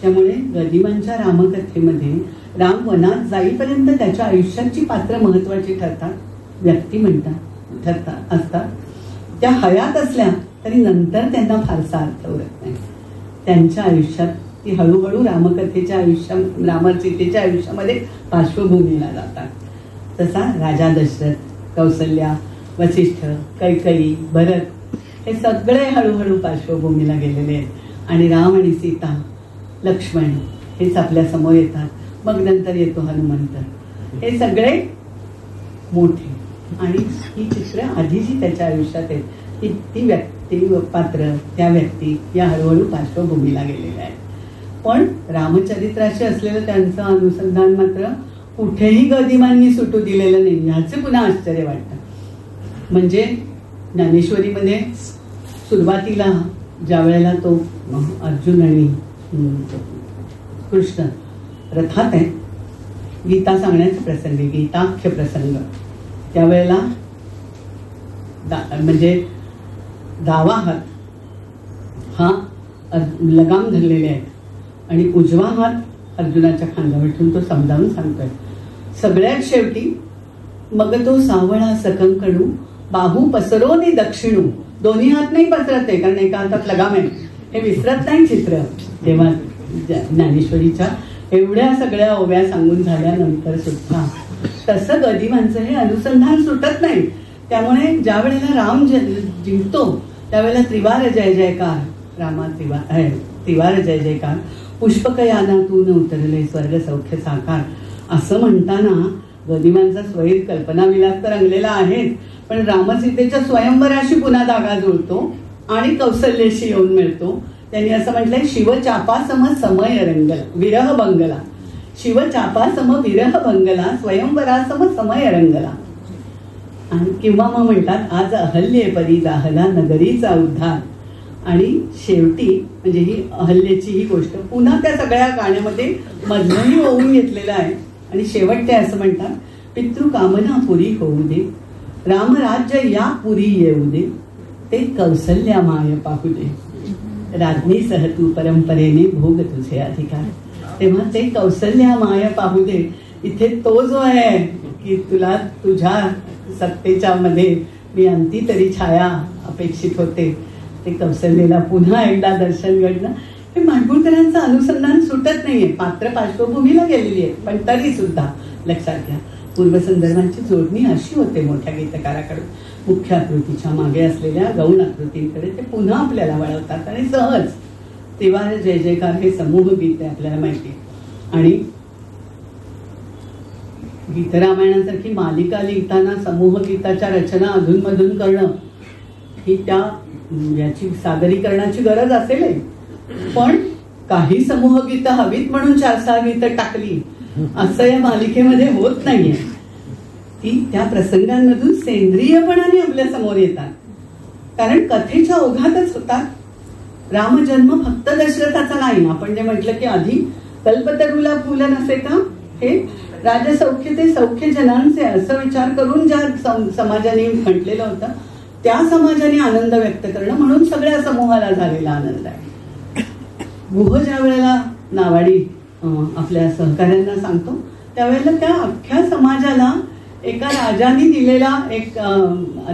त्यामुळे गदिमांच्या रामकथेमध्ये राम वनात जाईपर्यंत त्याच्या आयुष्याची पात्र महत्वाची ठरतात, व्यक्ती असतात. त्या हयात असल्या तरी नंतर त्यांना फारसा अर्थ उरत नाही. त्यांच्या आयुष्यात ती हळूहळू रामकथेच्या रामसीतेच्या आयुष्यामध्ये पार्श्वभूमीला जातात. तसा राजा दशरथ, कौसल्या, वसिष्ठ, कैकई, भरत हे सगळे हळूहळू पार्श्वभूमीला गेलेले आहेत आणि राम आणि सीता, लक्ष्मण हेच आपल्या समोर येतात. मग नंतर येतो हनुमंत. हे सगळे मोठे आणि ही चित्र आधी जी त्याच्या आयुष्यात आहेत ती व्यक्ती पात्र त्या व्यक्ती या हळूहळू पार्श्वभूमीला गेलेल्या आहेत. पण रामचरित्राशी असलेलं त्यांचं अनुसंधान मात्र कुठेही गदिमांनी सुटू दिलेलं नाही ह्याचे पुन्हा आश्चर्य वाटतं. म्हणजे ज्ञानेश्वरीमध्ये सुरुवातीला ज्या वेळेला तो अर्जुन आणि कृष्ण रथात आहे, गीता सांगण्याचा प्रसंग, गीताख्य प्रसंग, त्यावेळेला म्हणजे डावा हात हा लगाम धरलेले आहेत आणि उजवा हात अर्जुनाच्या खांद्यावर ठेवून तो समजावून सांगतोय. सगळ्यात शेवटी मग तो सावळा सकंकणू बाहू पसरोनी दक्षिणू, दोन्ही हात नाही पसरत आहे कारण एका हातात लगाम आहे, हे विसरत नाही चित्र. तेव्हा ज्ञानेश्वरीच्या एवढ्या सगळ्या ओव्या सांगून झाल्यानंतर सुद्धा तसं गदिमांचं हे अनुसंधान सुटत नाही. त्यामुळे ज्या वेळेला राम जिंकतो त्यावेळेला त्रिवार जय जयकार, रामा त्रिवार जय जयकार, पुष्पकयानातून उतरले स्वर्ग सौख्य साकार असं म्हणताना गदिमांचा स्वैर कल्पनाविलास तर रंगलेला आहेच, पण रामसीतेच्या स्वयंवराशी पुन्हा धागा जुळतो आणि कौसल्याशी येऊन मिळतो. त्यांनी असं म्हटलंय, शिवचापासम समय रंगला विरह बंगला, शिवचापासम विरह बंगला स्वयंवरासम समय रंगला. आणि किंवा मग म्हणतात आज अहल्ये परी दाहला नगरीचा उद्धार. आणि शेवटी म्हणजे ही अहल्येची ही गोष्ट पुन्हा त्या सगळ्या गाण्यामध्ये मधनही होऊन घेतलेलं आहे आणि शेवट ते असं म्हणतात, पितृकामना पुरी होऊ दे, रामराज्य या पुरी येऊ दे, ते कौसल्या माय पाहू दे, राज्ञीसह तू परंपरेने भोग तुझे अधिकार. तेव्हा ते कौसल्या माय पाहू दे इथे तो जो आहे की तुला तुझ्या सत्तेच्या मध्ये मी अंती तरी छाया अपेक्षित होते, ते कौसल्याला पुन्हा एकदा दर्शन घडणं, हे माडगुळकरांचं अनुसंधान सुटत नाहीये. पात्र पार्श्वभूमीला गेलेली आहे पण तरी सुद्धा लक्षात घ्या पूर्वसंदर्भांची जोडणी अशी होते मोठ्या गीतकाराकडून. मुख्य आकृतीच्या मागे असलेल्या गौण आकृतींकडे ते पुन्हा आपल्याला वळवतात आणि सहज त्रिवार जय जयकार हे समूह गीत आहे आपल्याला माहिती. आणि गीतरामायणासारखी मालिका लिहिताना समूह गीताच्या रचना अधूनमधून करणं ही त्या याची सादरीकरणाची गरज असेल, पण काही समूह गीतं हवीत म्हणून 4-6 गीतं टाकली असं या मालिकेमध्ये होत नाहीये. ती त्या प्रसंगांमधून सेंद्रियपणाने आपल्या समोर येतात कारण कथेच्या ओघातच होतात. रामजन्म फक्त दशरथाचा नाही, आपण जे म्हटलं की आधी कल्पतरूला फुल नसे का, हे राजसौख्य ते सौख्य जनांचे असं विचार करून ज्या समाजाने म्हटलेलं होतं त्या समाजाने आनंद व्यक्त करणं म्हणून सगळ्या समूहाला झालेला आनंद आहे. गुह ज्या वेळेला नावाडी आपल्या सहकाऱ्यांना सांगतो त्यावेळेला त्या अख्ख्या समाजाला एका राजाने दिलेला एक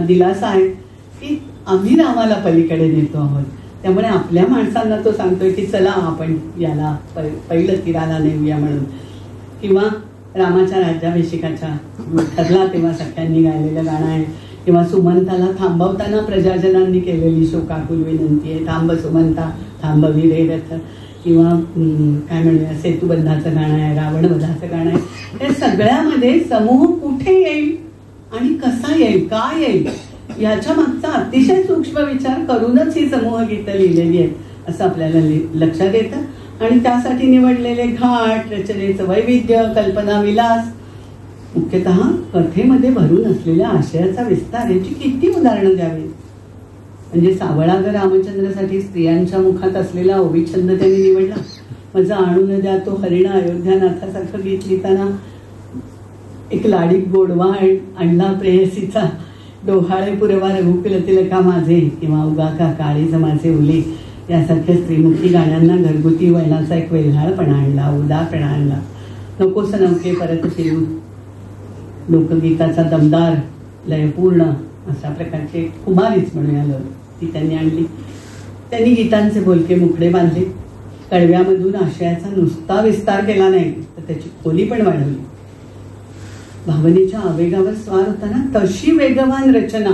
दिलासा आहे की आम्ही रामाला पलीकडे नेतो आहोत. त्यामुळे आपल्या माणसांना तो सांगतोय की चला आपण याला पहिलं तीराला नेऊया म्हणून. किंवा रामाच्या राज्याभिषेकाच्या ठरला तेव्हा सख्यांनी गायलेलं गाणं आहे. किंवा सुमंताला थांबवताना प्रजाजनांनी केलेली शोकाकुल विनंती आहे, थांब सुमंता थांबवी रे रथ. किंवा काय म्हणूया सेतुबंधाचं गाणं आहे, रावणवधाचं गाणं आहे. त्या सगळ्यामध्ये समूह कुठे येईल आणि कसा येईल, काय येईल, याच्या मागचा अतिशय सूक्ष्म विचार करूनच ही समूह गीतं लिहिलेली आहेत असं आपल्याला लक्षात येतं. आणि त्यासाठी निवडलेले घाट, रचनेचं वैविध्य, कल्पना विलास, मुख्यतः कथेमध्ये भरून असलेल्या आशयाचा विस्तार याची किती उदाहरणं द्यावी. म्हणजे सावळाग रामचंद्रासाठी स्त्रियांच्या मुखात असलेला ओवी छंद त्यांनी निवडला. माझं आणून द्या तो हरिण अयोध्यानाथासारखं गीत लिहिताना एक लाडीक गोडवा आणला प्रेयसीचा, डोहाळे पुरवा रघुकुल तिलका माझे, किंवा उगा का काळीज माझे उले, यासारख्या स्त्रीमुखी गाण्यांना घरगुती वळणाचा एक वेल्हाळपणा आणला, उदारपणा आणला. नकोस नौके परत फिरू, लोकगीताचा दमदार लयपूर्ण अशा प्रकारचे कुमारीच म्हणूया ती त्यांनी आणली. त्यांनी गीतांचे बोलके मुखडे बांधले. कळव्यामधून आशयाचा नुसता विस्तार केला नाही तर त्याची खोली पण वाढवली. भावनेच्या आवेगावर स्वार होताना तशी वेगवान रचना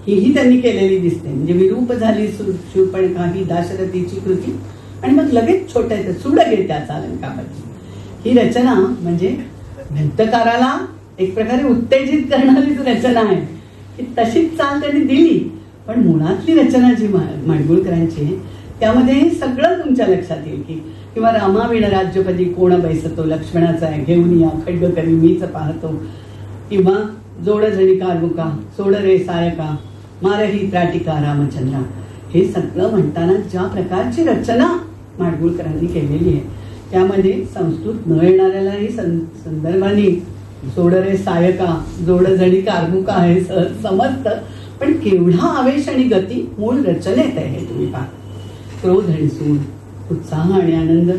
हीही त्यांनी केलेली दिसते. म्हणजे विरूप झाली शूर्पणखा ही दाशरथीची कृती आणि मग लगेच छोट्या सुडगे त्याचा अलंकाबाजी. ही रचना म्हणजे ग्रंथकाराला एक प्रकारे उत्तेजित करणारीच रचना आहे की तशीच चाल त्यांनी दिली. पण मुळातली रचना जी माडगुळकरांची त्यामध्ये हे सगळं तुमच्या लक्षात येईल की किंवा रामाविण राज्यपदी कोण बैसतो, लक्ष्मणाचा आहे घेऊन या खड्ग करी मीच पाहतो, किंवा जोड जणी कारमुका सोड रे सायका मारही त्राटिका रामचंद्रा. हे सगळं म्हणताना ज्या प्रकारची रचना माडगुळकरांनी केलेली आहे त्यामध्ये संस्कृत न येणाऱ्यालाही संदर्भांनी सोड रे सायका जोड जणी कारमुका हे समजतं. पण केवढा आवेश आणि गती मूळ रचनेत आहे हे तुम्ही पहा. क्रोध आणि सूड, उत्साह आणि आनंद,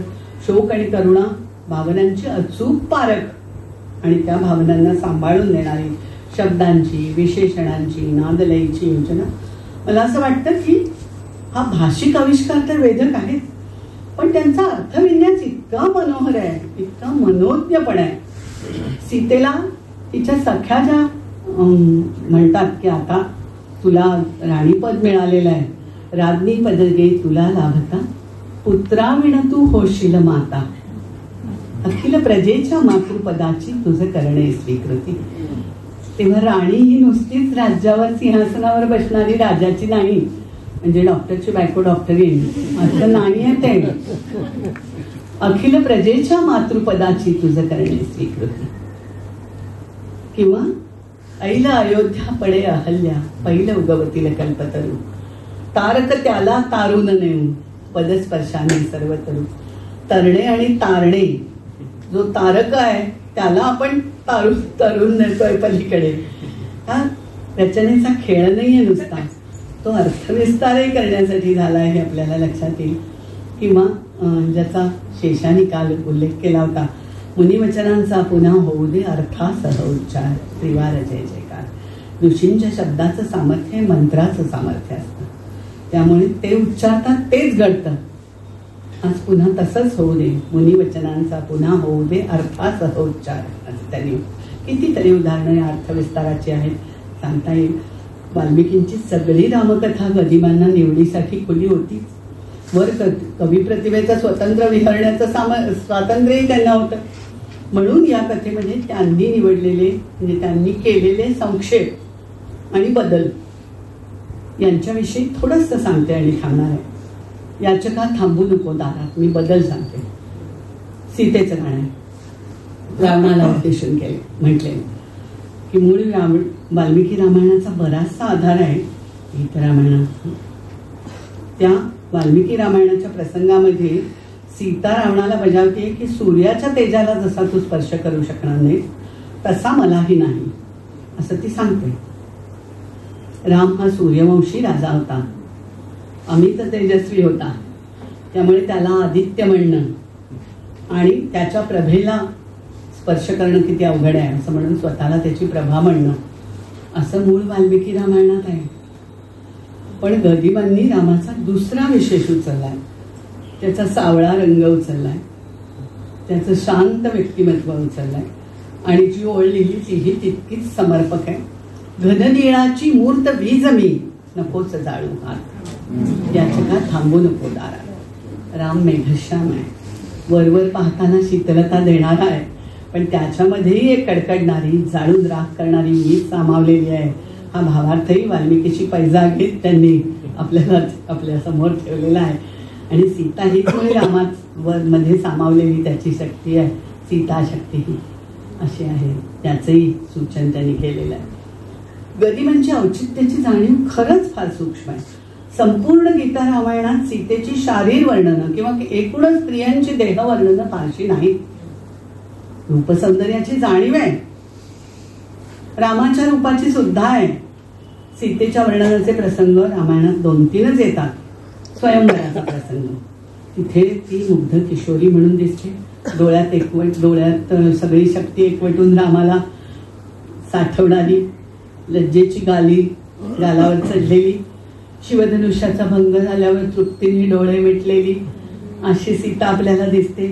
शोक आणि करुणा, भावनांची अचूक पारख आणि त्या भावनांना सांभाळून देणारी शब्दांची, विशेषणांची, नादलयीची योजना. मला असं वाटतं की हा भाषिक आविष्कार तर वेधक आहे, पण त्यांचा अर्थविन्यास इतका मनोहर आहे, इतका मनोज्ञ पण आहे. सीतेला तिच्या सख्या ज्या म्हणतात की आता तुला राणीपद मिळालेलं आहे, राज्ञी पद गे तुला लाभता, पुत्राविण तू होशील माता, अखिल प्रजेच्या मातृपदाची तुझं करणे स्वीकृती. तेव्हा राणी ही नुसतीच राज्यावर सिंहासनावर बसणारी राजाची नाही, म्हणजे डॉक्टरची बायको डॉक्टरीन असं नाही आहे ते. अखिल प्रजेच्या मातृपदाची तुझं करणे स्वीकृती. किंवा ऐल अयोध्या पडे अहल्या, पहिलं उगवतील कल्पतरू, तारक त्याला तारून नेऊ, पदस्पर्शाने सर्वतरू. तरणे आणि तारणे, जो तारक आहे त्याला आपण तरुण नेतोय पलीकडे. हा रचनेचा खेळ नाहीये नुसता, तो अर्थविस्तारही करण्यासाठी झाला आहे हे आपल्याला लक्षात येईल. किंवा ज्याचा शेषाने काल उल्लेख केला होता, मुनिवचनांचा पुन्हा होऊ दे अर्थासह उच्चार, त्रिवार जय जयकार. ऋषींच्या शब्दाचं सामर्थ्य हे मंत्राचं सामर्थ्य असतं, त्यामुळे ते उच्चारतात तेच घडतं. आज पुन्हा तसंच होऊ दे, मुनिवचनांचा पुन्हा होऊ दे अर्थासह उच्चार, असं त्यांनी कितीतरी उदाहरणं या अर्थविस्ताराची आहेत सांगता येईल. वाल्मिकींची सगळी रामकथा गदिमांना निवडीसाठी खुली होती. वर कवी प्रतिभेचं स्वतंत्र विहरण्याचं स्वातंत्र्यही त्यांना होतं. म्हणून या कथेमध्ये त्यांनी निवडलेले म्हणजे त्यांनी केलेले संक्षेप आणि बदल यांच्याविषयी थोडंसं सांगते आणि थांबणार आहे. याचका थांबू नको दारात, मी बदल सांगते. सीतेचं गाणं आहे, रावणाला उद्देशून केले म्हटले की मूळ वाल्मिकी रामायणाचा बराचसा आधार आहे गीत रामायणात. त्या वाल्मिकी रामायणाच्या प्रसंगामध्ये सीता रावणाला बजावते की सूर्याच्या तेजाला जसा तू स्पर्श करू शकणार नाही तसा मलाही नाही, असं ती सांगते. राम हा सूर्यवंशी राजा होता, अमित तेजस्वी होता, त्यामुळे त्याला आदित्य म्हणणं आणि त्याच्या प्रभेला स्पर्श करणं किती अवघड आहे असं म्हणून स्वतःला त्याची प्रभा म्हणणं, असं मूळ वाल्मिकी रामायणात आहे. पण गदिमांनी रामाचा दुसरा विशेष उचललाय, त्याचा सावळा रंग उचललाय, त्याचं शांत व्यक्तिमत्व उचललंय आणि जी ओळ लिहिली तीही तितकीच समर्पक आहे. घननिळाची मूर्त वीज मी नकोच जाळू हात, याचका थांबू नको दारात. राम मेघश्याम आहे, वरवर पाहताना शीतलता देणारा आहे, पण त्याच्यामध्येही एक कडकडणारी जाळून राख करणारी वीज सामावलेली आहे. हा भावार्थही वाल्मिकीची पैजा घेत त्यांनी आपल्या समोर ठेवलेला आहे. आणि सीता हीच रामात मध्ये सामावलेली त्याची शक्ती आहे, सीता शक्ती ही अशी आहे, त्याचंही सूचन त्यांनी केलेलं आहे. गदिमांची औचित्याची जाणीव खरंच फार सूक्ष्म आहे. संपूर्ण गीता रामायणात सीतेची शारीर वर्णनं किंवा एकूणच स्त्रियांची देह वर्णनं फारशी नाहीत. रूपसौंदर्याची जाणीव आहे, रामाच्या रूपाची सुद्धा आहे. सीतेच्या वर्णनाचे प्रसंग रामायणात 2-3च येतात. स्वयंवराचा प्रसंग, तिथे ती मुग्ध किशोरी म्हणून दिसते, डोळ्यात सगळी शक्ती एकवटून रामाला साठवणारी, लज्जेची गालावर चढलेली, शिवधनुष्याचा भंग झाल्यावर तृप्तीने डोळे मिटलेली अशी सीता आपल्याला दिसते.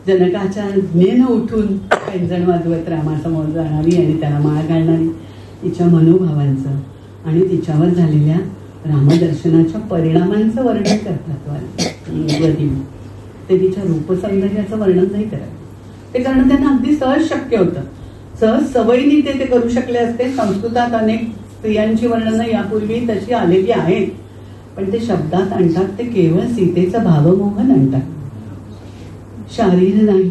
जनकाच्या ज्ञेनं उठून पैंजण वाजवत रामासमोर जाणारी आणि त्याला माळ घालणारी, तिच्या मनोभावांचं आणि तिच्यावर झालेल्या रामदर्शनाच्या परिणामांचं वर्णन करतात गदिमा. ते तिच्या रूपसौंदर्याचं वर्णन नाही करत. ते करणं त्यांना अगदी सहज शक्य होतं. सहज सवयीने ते करू शकले असते. संस्कृतात अनेक स्त्रियांची वर्णनं यापूर्वी तशी आलेली आहेत, पण ते शब्दात आणतात ते केवळ सीतेचं भावमोहन आणतात, शारीर नाही.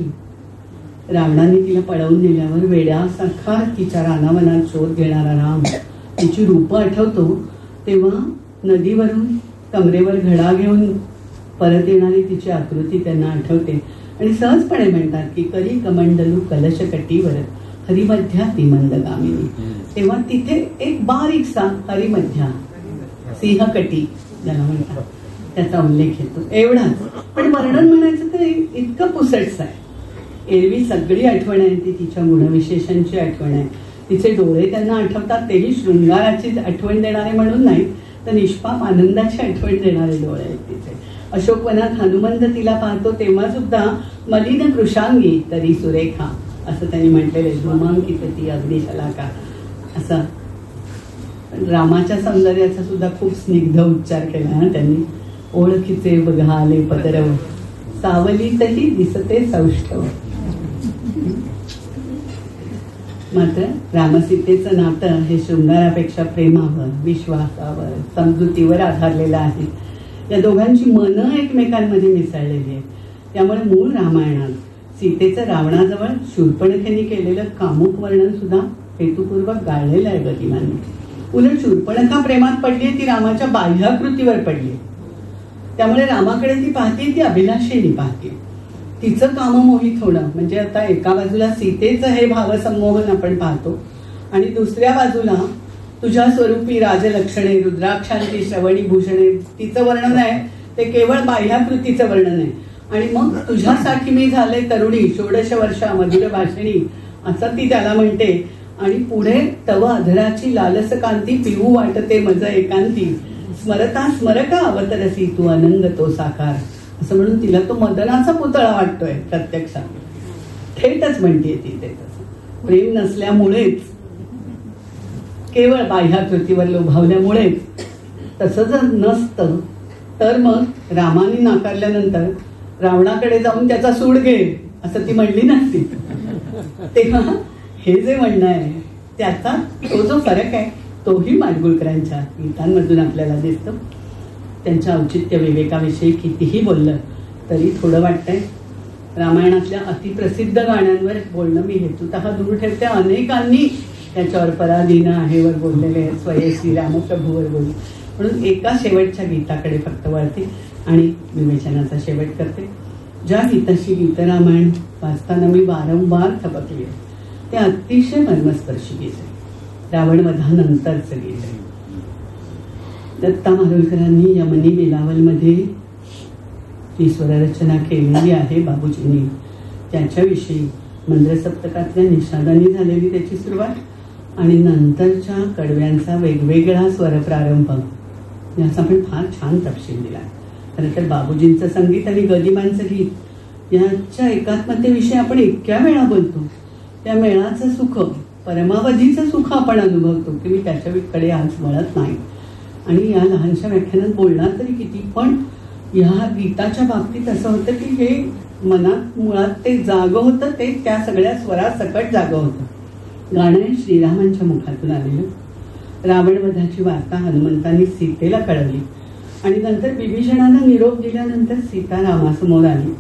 रावणाने तिला पळवून नेल्यावर वेड्यासारखा तिच्या रानावनात शोध घेणारा राम, तिची रूपं आठवतो तेव्हा नदीवरून कमरेवर घडा घेऊन परत येणारी तिची आकृती त्यांना आठवते आणि सहजपणे म्हणतात की करी कमंडलू कलशकटीवर हरिमध्या ती मंदगामिनी. तेव्हा तिथे एक बारीकसा हरिमध्या सिंहकटी ज्याला म्हणतात त्याचा उल्लेख येतो, एवढाच. पण वर्णन म्हणायचं तर इतकं पुसटच आहे. एरवी सगळी आठवण आहे ती तिच्या गुणविशेषांची आठवण आहे. तिचे डोळे त्यांना आठवतात, तेही शृंगाराची आठवण देणारे म्हणून नाही तर निष्पाप आनंदाची आठवण देणारे डोळे आहेत तिचे. अशोकवनात हनुमंत तिला पाहतो तेव्हा सुद्धा मलिन कृशांगी तरी सुरेखा असं त्यांनी म्हटलेले, धूमांकित ती अग्निशलाका असं. रामाच्या सौंदर्याचा सुद्धा खूप स्निग्ध उच्चार केला ना त्यांनी. ओळखीचे बघा आले पदरव, सावलीतही दिसते सौष्ठव. मात्र रामसीतेचं नातं हे शृंगारापेक्षा प्रेमावर, विश्वासावर, समजुतीवर आधारलेलं आहे. या दोघांची मनं एकमेकांमध्ये मिसळलेली आहेत. त्यामुळे मूळ रामायणात सीतेचं रावणाजवळ शूर्पणखेने केलेलं कामुक वर्णन सुद्धा हेतुपूर्वक गाळलेलं आहे गदिमांनी. उलट शूर्पणखा प्रेमात पडली, ती रामाच्या बाह्याकृतीवर पडली. त्यामुळे रामाकडे ती पाहते ती अभिलाषेने पाहते, तिचं काममोहित होणं. म्हणजे आता एका बाजूला सीतेचं हे भावसंमोहन आपण पाहतो आणि दुसऱ्या बाजूला तुझ्या स्वरूपी राजलक्षणे, रुद्राक्षांची श्रवणी भूषणे, तिचं वर्णन आहे ते केवळ बाह्याकृतीचं वर्णन आहे. आणि मग तुझ्यासाठी मी झाले तरुणी 16 वर्षा मधुर भाषिणी असं ती त्याला म्हणते. आणि पुढे तव अधराची लालस कांती पिऊ वाटते मज एकांती, स्मरता स्मरका अवतरसी तू अनंग तो साकार असं म्हणून तिला तो मदनाचा पुतळा वाटतोय. प्रत्यक्षात थेटच म्हणते ती ते तसं. प्रेम नसल्यामुळेच, केवळ बाह्याकृतीवर लोभावल्यामुळेच. तसं जर नसतं तर मग रामाने नाकारल्यानंतर रावणाकडे जाऊन त्याचा सूड घे असं ती म्हणली नसती. तेव्हा हे जे म्हणणं आहे त्याचा तो जो फरक आहे तोही माडगुळकरांच्या गीतांमधून आपल्याला दिसतो. त्यांच्या औचित्य विवेकाविषयी कितीही बोललं तरी थोडं वाटतंय. रामायणातल्या अतिप्रसिद्ध गाण्यांवर बोलणं मी हेतुतः दूर ठेवते. अनेकांनी त्याच्यावर पराधीन आहेवर बोललेले आहेत, स्वयं रामप्रभूवर बोलले. म्हणून एका शेवटच्या गीताकडे फक्त वळते आणि विवेचनाचा शेवट करते. ज्या गीताशी गीतरामायण वाचताना मी वारंवार थबकले, ते अतिशय मर्मस्पर्शी गीत आहे. रावणवधानंतरचं गीत आहे. दत्ता मारुलकरांनी यमनी बिलावलमध्ये ही स्वररचना केलेली आहे बाबूजींनी. त्याच्याविषयी मंद्रसप्तकातल्या निषादांनी झालेली त्याची सुरुवात आणि नंतरच्या कडव्यांचा वेगवेगळा स्वरप्रारंभ याचा पण फार छान तपशील दिला. खरं तर बाबूजींचं संगीत आणि गदिमांचं गीत याच्या एकात्मतेविषयी आपण इतक्या वेळा बोलतो. त्या मेळाचं सुख, परमावधीचं सुख आपण अनुभवतो की मी त्याच्याकडे आज वळत नाही. आणि या लहानशा व्याख्यानात बोलणार तरी किती, पण ह्या गीताच्या बाबतीत असं होतं की हे मनात मुळात ते जागं होतं, ते त्या सगळ्या स्वरासकट जागं होतं. गाणं आहे श्रीरामांच्या मुखातून आलेलं. रावणवधाची वार्ता हनुमंतांनी सीतेला कळवली आणि नंतर विभीषणाला निरोप दिल्यानंतर सीता रामासमोर आली.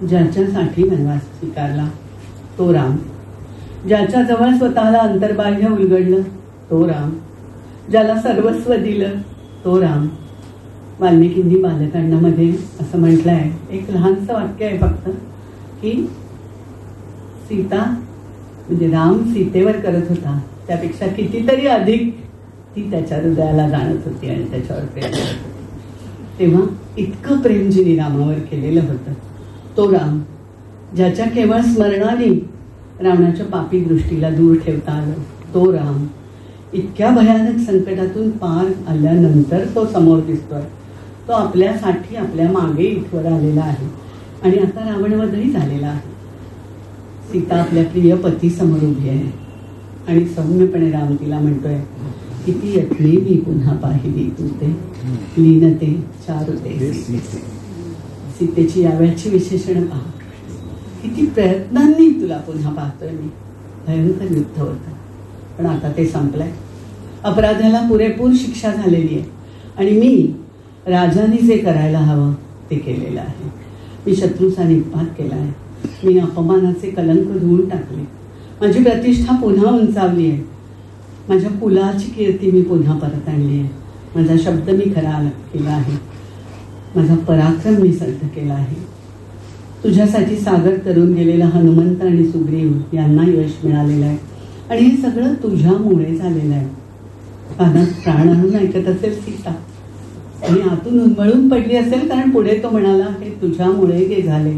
ज्याच्यासाठी वनवास स्वीकारला तो राम, ज्याच्या जवळ स्वतःला अंतर्बाह्य उलगडलं तो राम, ज्याला सर्वस्व दिलं तो राम. वाल्मिकींनी बालकांडामध्ये असं म्हटलंय, एक लहानसं वाक्य आहे फक्त, की सीता म्हणजे राम सीतेवर करत होता त्यापेक्षा कितीतरी अधिक ती त्याच्या हृदयाला जाणत होती आणि त्याच्यावर प्रेम करत होती. तेव्हा इतकं प्रेम जिने रामावर केलेलं होतं तो राम, ज्याच्या केवळ स्मरणाने रावणाच्या पापी दृष्टीला दूर ठेवता आलं तो राम, इतक्या भयानक संकटातून पार आल्यानंतर तो समोर दिसतोय. तो आपल्यासाठी आपल्या मागे इथवर आलेला आहे आणि आता रावणवधही झालेला आहे. सीता आपल्या प्रिय पती समोर उभी आहे आणि सौम्यपणे राम तिला म्हणतोय, किती यत्ने मी पुन्हा पाहिली तू ते, लीनते चारुते. सीतेची यावेळची विशेषण पहा, किती प्रयत्नांनी तुला पुन्हा पाहतोय मी. भयंकर युद्ध होतं पण आता ते संपलंय. अपराधाला पुरेपूर शिक्षा झालेली आहे आणि मी राजाने जे करायला हवं ते केलेलं आहे. मी शत्रूचा निपात केला आहे. मी अपमानाचे कलंक धुवून टाकले. माझी प्रतिष्ठा पुन्हा उंचावली आहे. माझ्या कुलाची कीर्ती मी पुन्हा परत आणली आहे. माझा शब्द मी खरा केला आहे. माझा पराक्रम मी सिद्ध केला आहे. तुझ्यासाठी सागर तरून गेलेला हनुमंत आणि सुग्रीव यांना यश मिळालेलं आहे आणि हे सगळं तुझ्यामुळे झालेलं आहे. कानात प्राण आणून ऐकत असेल सीता आणि आतून उन्मळून पडली असेल, कारण पुढे तो म्हणाला, हे तुझ्यामुळे गे झाले,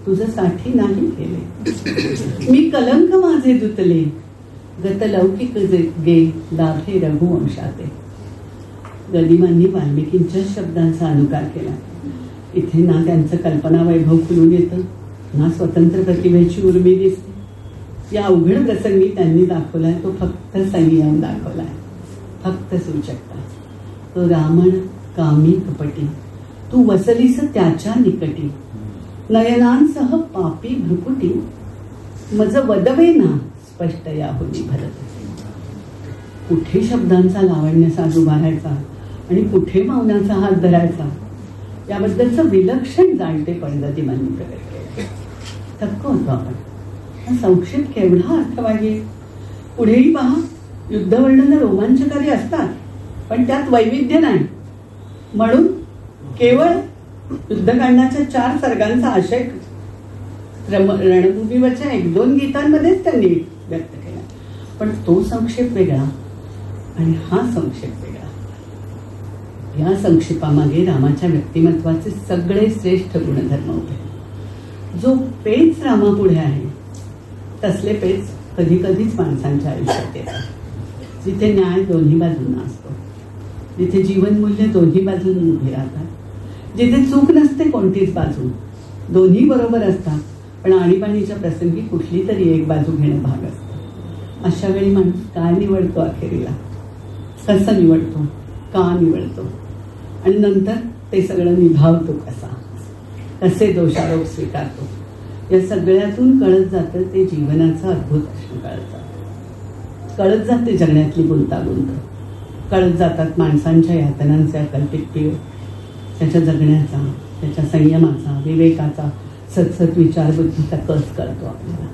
तुझं साठी नाही केले. मी कलंक माझे धुतले, गत लौकिक गे लाभे रघुवंशाते. गदिमांनी वाल्मिकींच्या शब्दांचा अनुकार केला. इथे ना त्यांचं कल्पना वैभव खुलून येतं, ना स्वतंत्र प्रतिभेची उर्मी दिसते. या अवघड प्रसंगी त्यांनी दाखवलाय तो फक्त संयम दाखवलाय, फक्त सूचकता. तो रामण कामी कपटी, तू वसलीस त्याच्या निकटी, नयनांसह पापी भ्रुकुटी, मज वदवे ना स्पष्ट याहुनी भरत. कुठे शब्दांचा लावण्य साज उभारायचा आणि कुठे मौनाचा हात धरायचा याबद्दलचं विलक्षण जाणतेपण गदिमांनी प्रकट केलं. थक्क होतो आपण. संक्षेप केवढा अर्थवाही. पुढेही पहा, युद्धवर्णनं रोमांचकारी असतात पण त्यात वैविध्य नाही. म्हणून केवळ युद्धकांडाच्या 4 सर्गांचा आशय रणभूमीवरच्या 1-2 गीतांमध्येच त्यांनी व्यक्त केला. पण तो संक्षेप वेगळा आणि हा संक्षेप वेगळा. या संक्षेपामागे रामाच्या व्यक्तिमत्वाचे सगळे श्रेष्ठ गुणधर्म उभे. जो पेच रामापुढे आहे तसले पेच कधी कधीच माणसांच्या आयुष्यात येतात. जिथे न्याय दोन्ही बाजूंना असतो, जिथे जीवनमूल्य दोन्ही बाजून उभी राहतात, जिथे चूक नसते कोणतीच बाजू, दोन्ही बरोबर असतात पण आणीबाणीच्या प्रसंगी कुठली तरी एक बाजू घेणं भाग असतं. अशा वेळी माणूस काय निवडतो अखेरीला, कसं निवडतो, का निवडतो आणि नंतर ते सगळं निभावतो कसा, कसे दोषारोप स्वीकारतो, या सगळ्यातून कळत जातं ते जीवनाचं अद्भुत असणं कळत जातं. कळत जाते जगण्यातली गुंतागुंत, कळत जातात माणसांच्या यातनांचे अकल्पित पीळ, त्याच्या जगण्याचा, त्याच्या संयमाचा, विवेकाचा, सतसत विचारबुद्धीचा कस कळतो आपल्याला.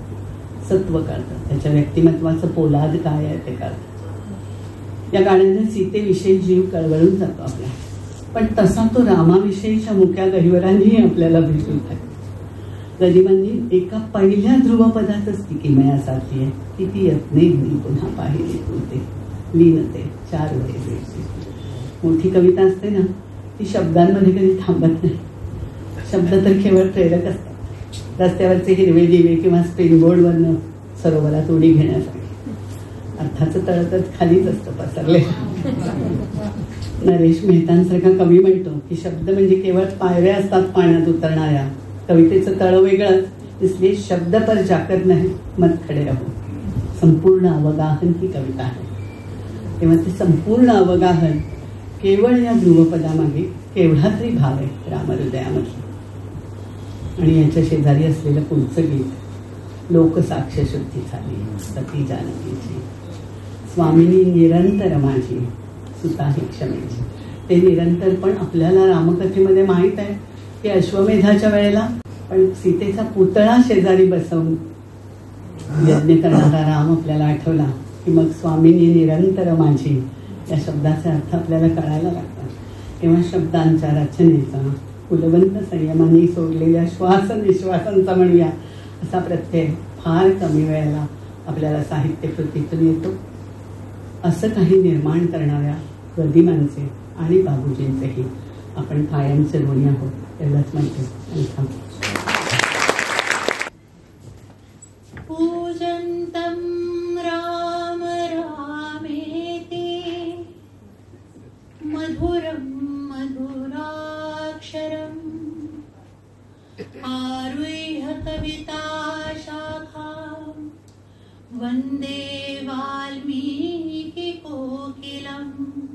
सत्व कळतं, त्याच्या व्यक्तिमत्वाचं पोलाद काय आहे ते कळतं. या गाण्याने सीतेविषयी जीव कळवळून जातो आपला, पण तसा तो रामाविषयीच्या मुक्या गहिवरांनीही आपल्याला भेटून टाकतो. गदिमांनी एका पहिल्या ध्रुवपदातच ती किमया साधली आहे. किती यत्ने मी पुन्हा पाहिली तू ते, लीनते चार वेळे. मोठी कविता असते ना, ती शब्दांमध्ये कधी थांबत नाही. शब्द तर केवळ प्रेरक असतात, रस्त्यावरचे हिरवे दिवे किंवा स्प्रिंगबोर्डवरनं सरोवरात उडी घेण्यासाठी. अर्थाचं तळतळ खालीच असतं पसरले. नरेश मेहतांसारखा कवी म्हणतो की शब्द म्हणजे केवळ पायऱ्या असतात पाण्यात उतरणाऱ्या, कवितेचं तळ वेगळंच, इसलिए शब्द पर जाकर नाही मत खडे राहू. संपूर्ण अवगाहन ही कविता आहे. तेव्हा ते संपूर्ण अवगाहन केवळ या ध्रुवपदामागे केवढा तरी भाव आहे रामहृदयामध्ये. आणि याच्या शेजारी असलेलं पुढचं गीत, लोकसाक्ष शुद्धी झाली सती जानकीची, स्वामिनी निरंतर माझी सुता ही क्षमेची. ते निरंतर पण आपल्याला रामकथेमध्ये माहीत आहे की अश्वमेधाच्या वेळेला पण सीतेचा पुतळा शेजारी बसवून यज्ञ करणारा राम आपल्याला आठवला की मग स्वामिनी निरंतर माझी या शब्दाचा अर्थ आपल्याला कळायला लागतात. तेव्हा शब्दांच्या रचनेचा, कुलवंत संयमाने सोडलेल्या श्वास निश्वासांचा म्हणूया असा प्रत्यय फार कमी वेळेला आपल्याला साहित्यकृतीतून येतो. असं काही निर्माण करणाऱ्या गदिमांचे आणि बाबूजींचेही आपण कायमचे ऋणी आहोत एवढंच म्हणते आणि थांबतो. पूजन्तं राम रामेति मधुरं मधुराक्षरम् आरुह्य कविता शाखां वन्दे वाल्मीकि कोकिलम्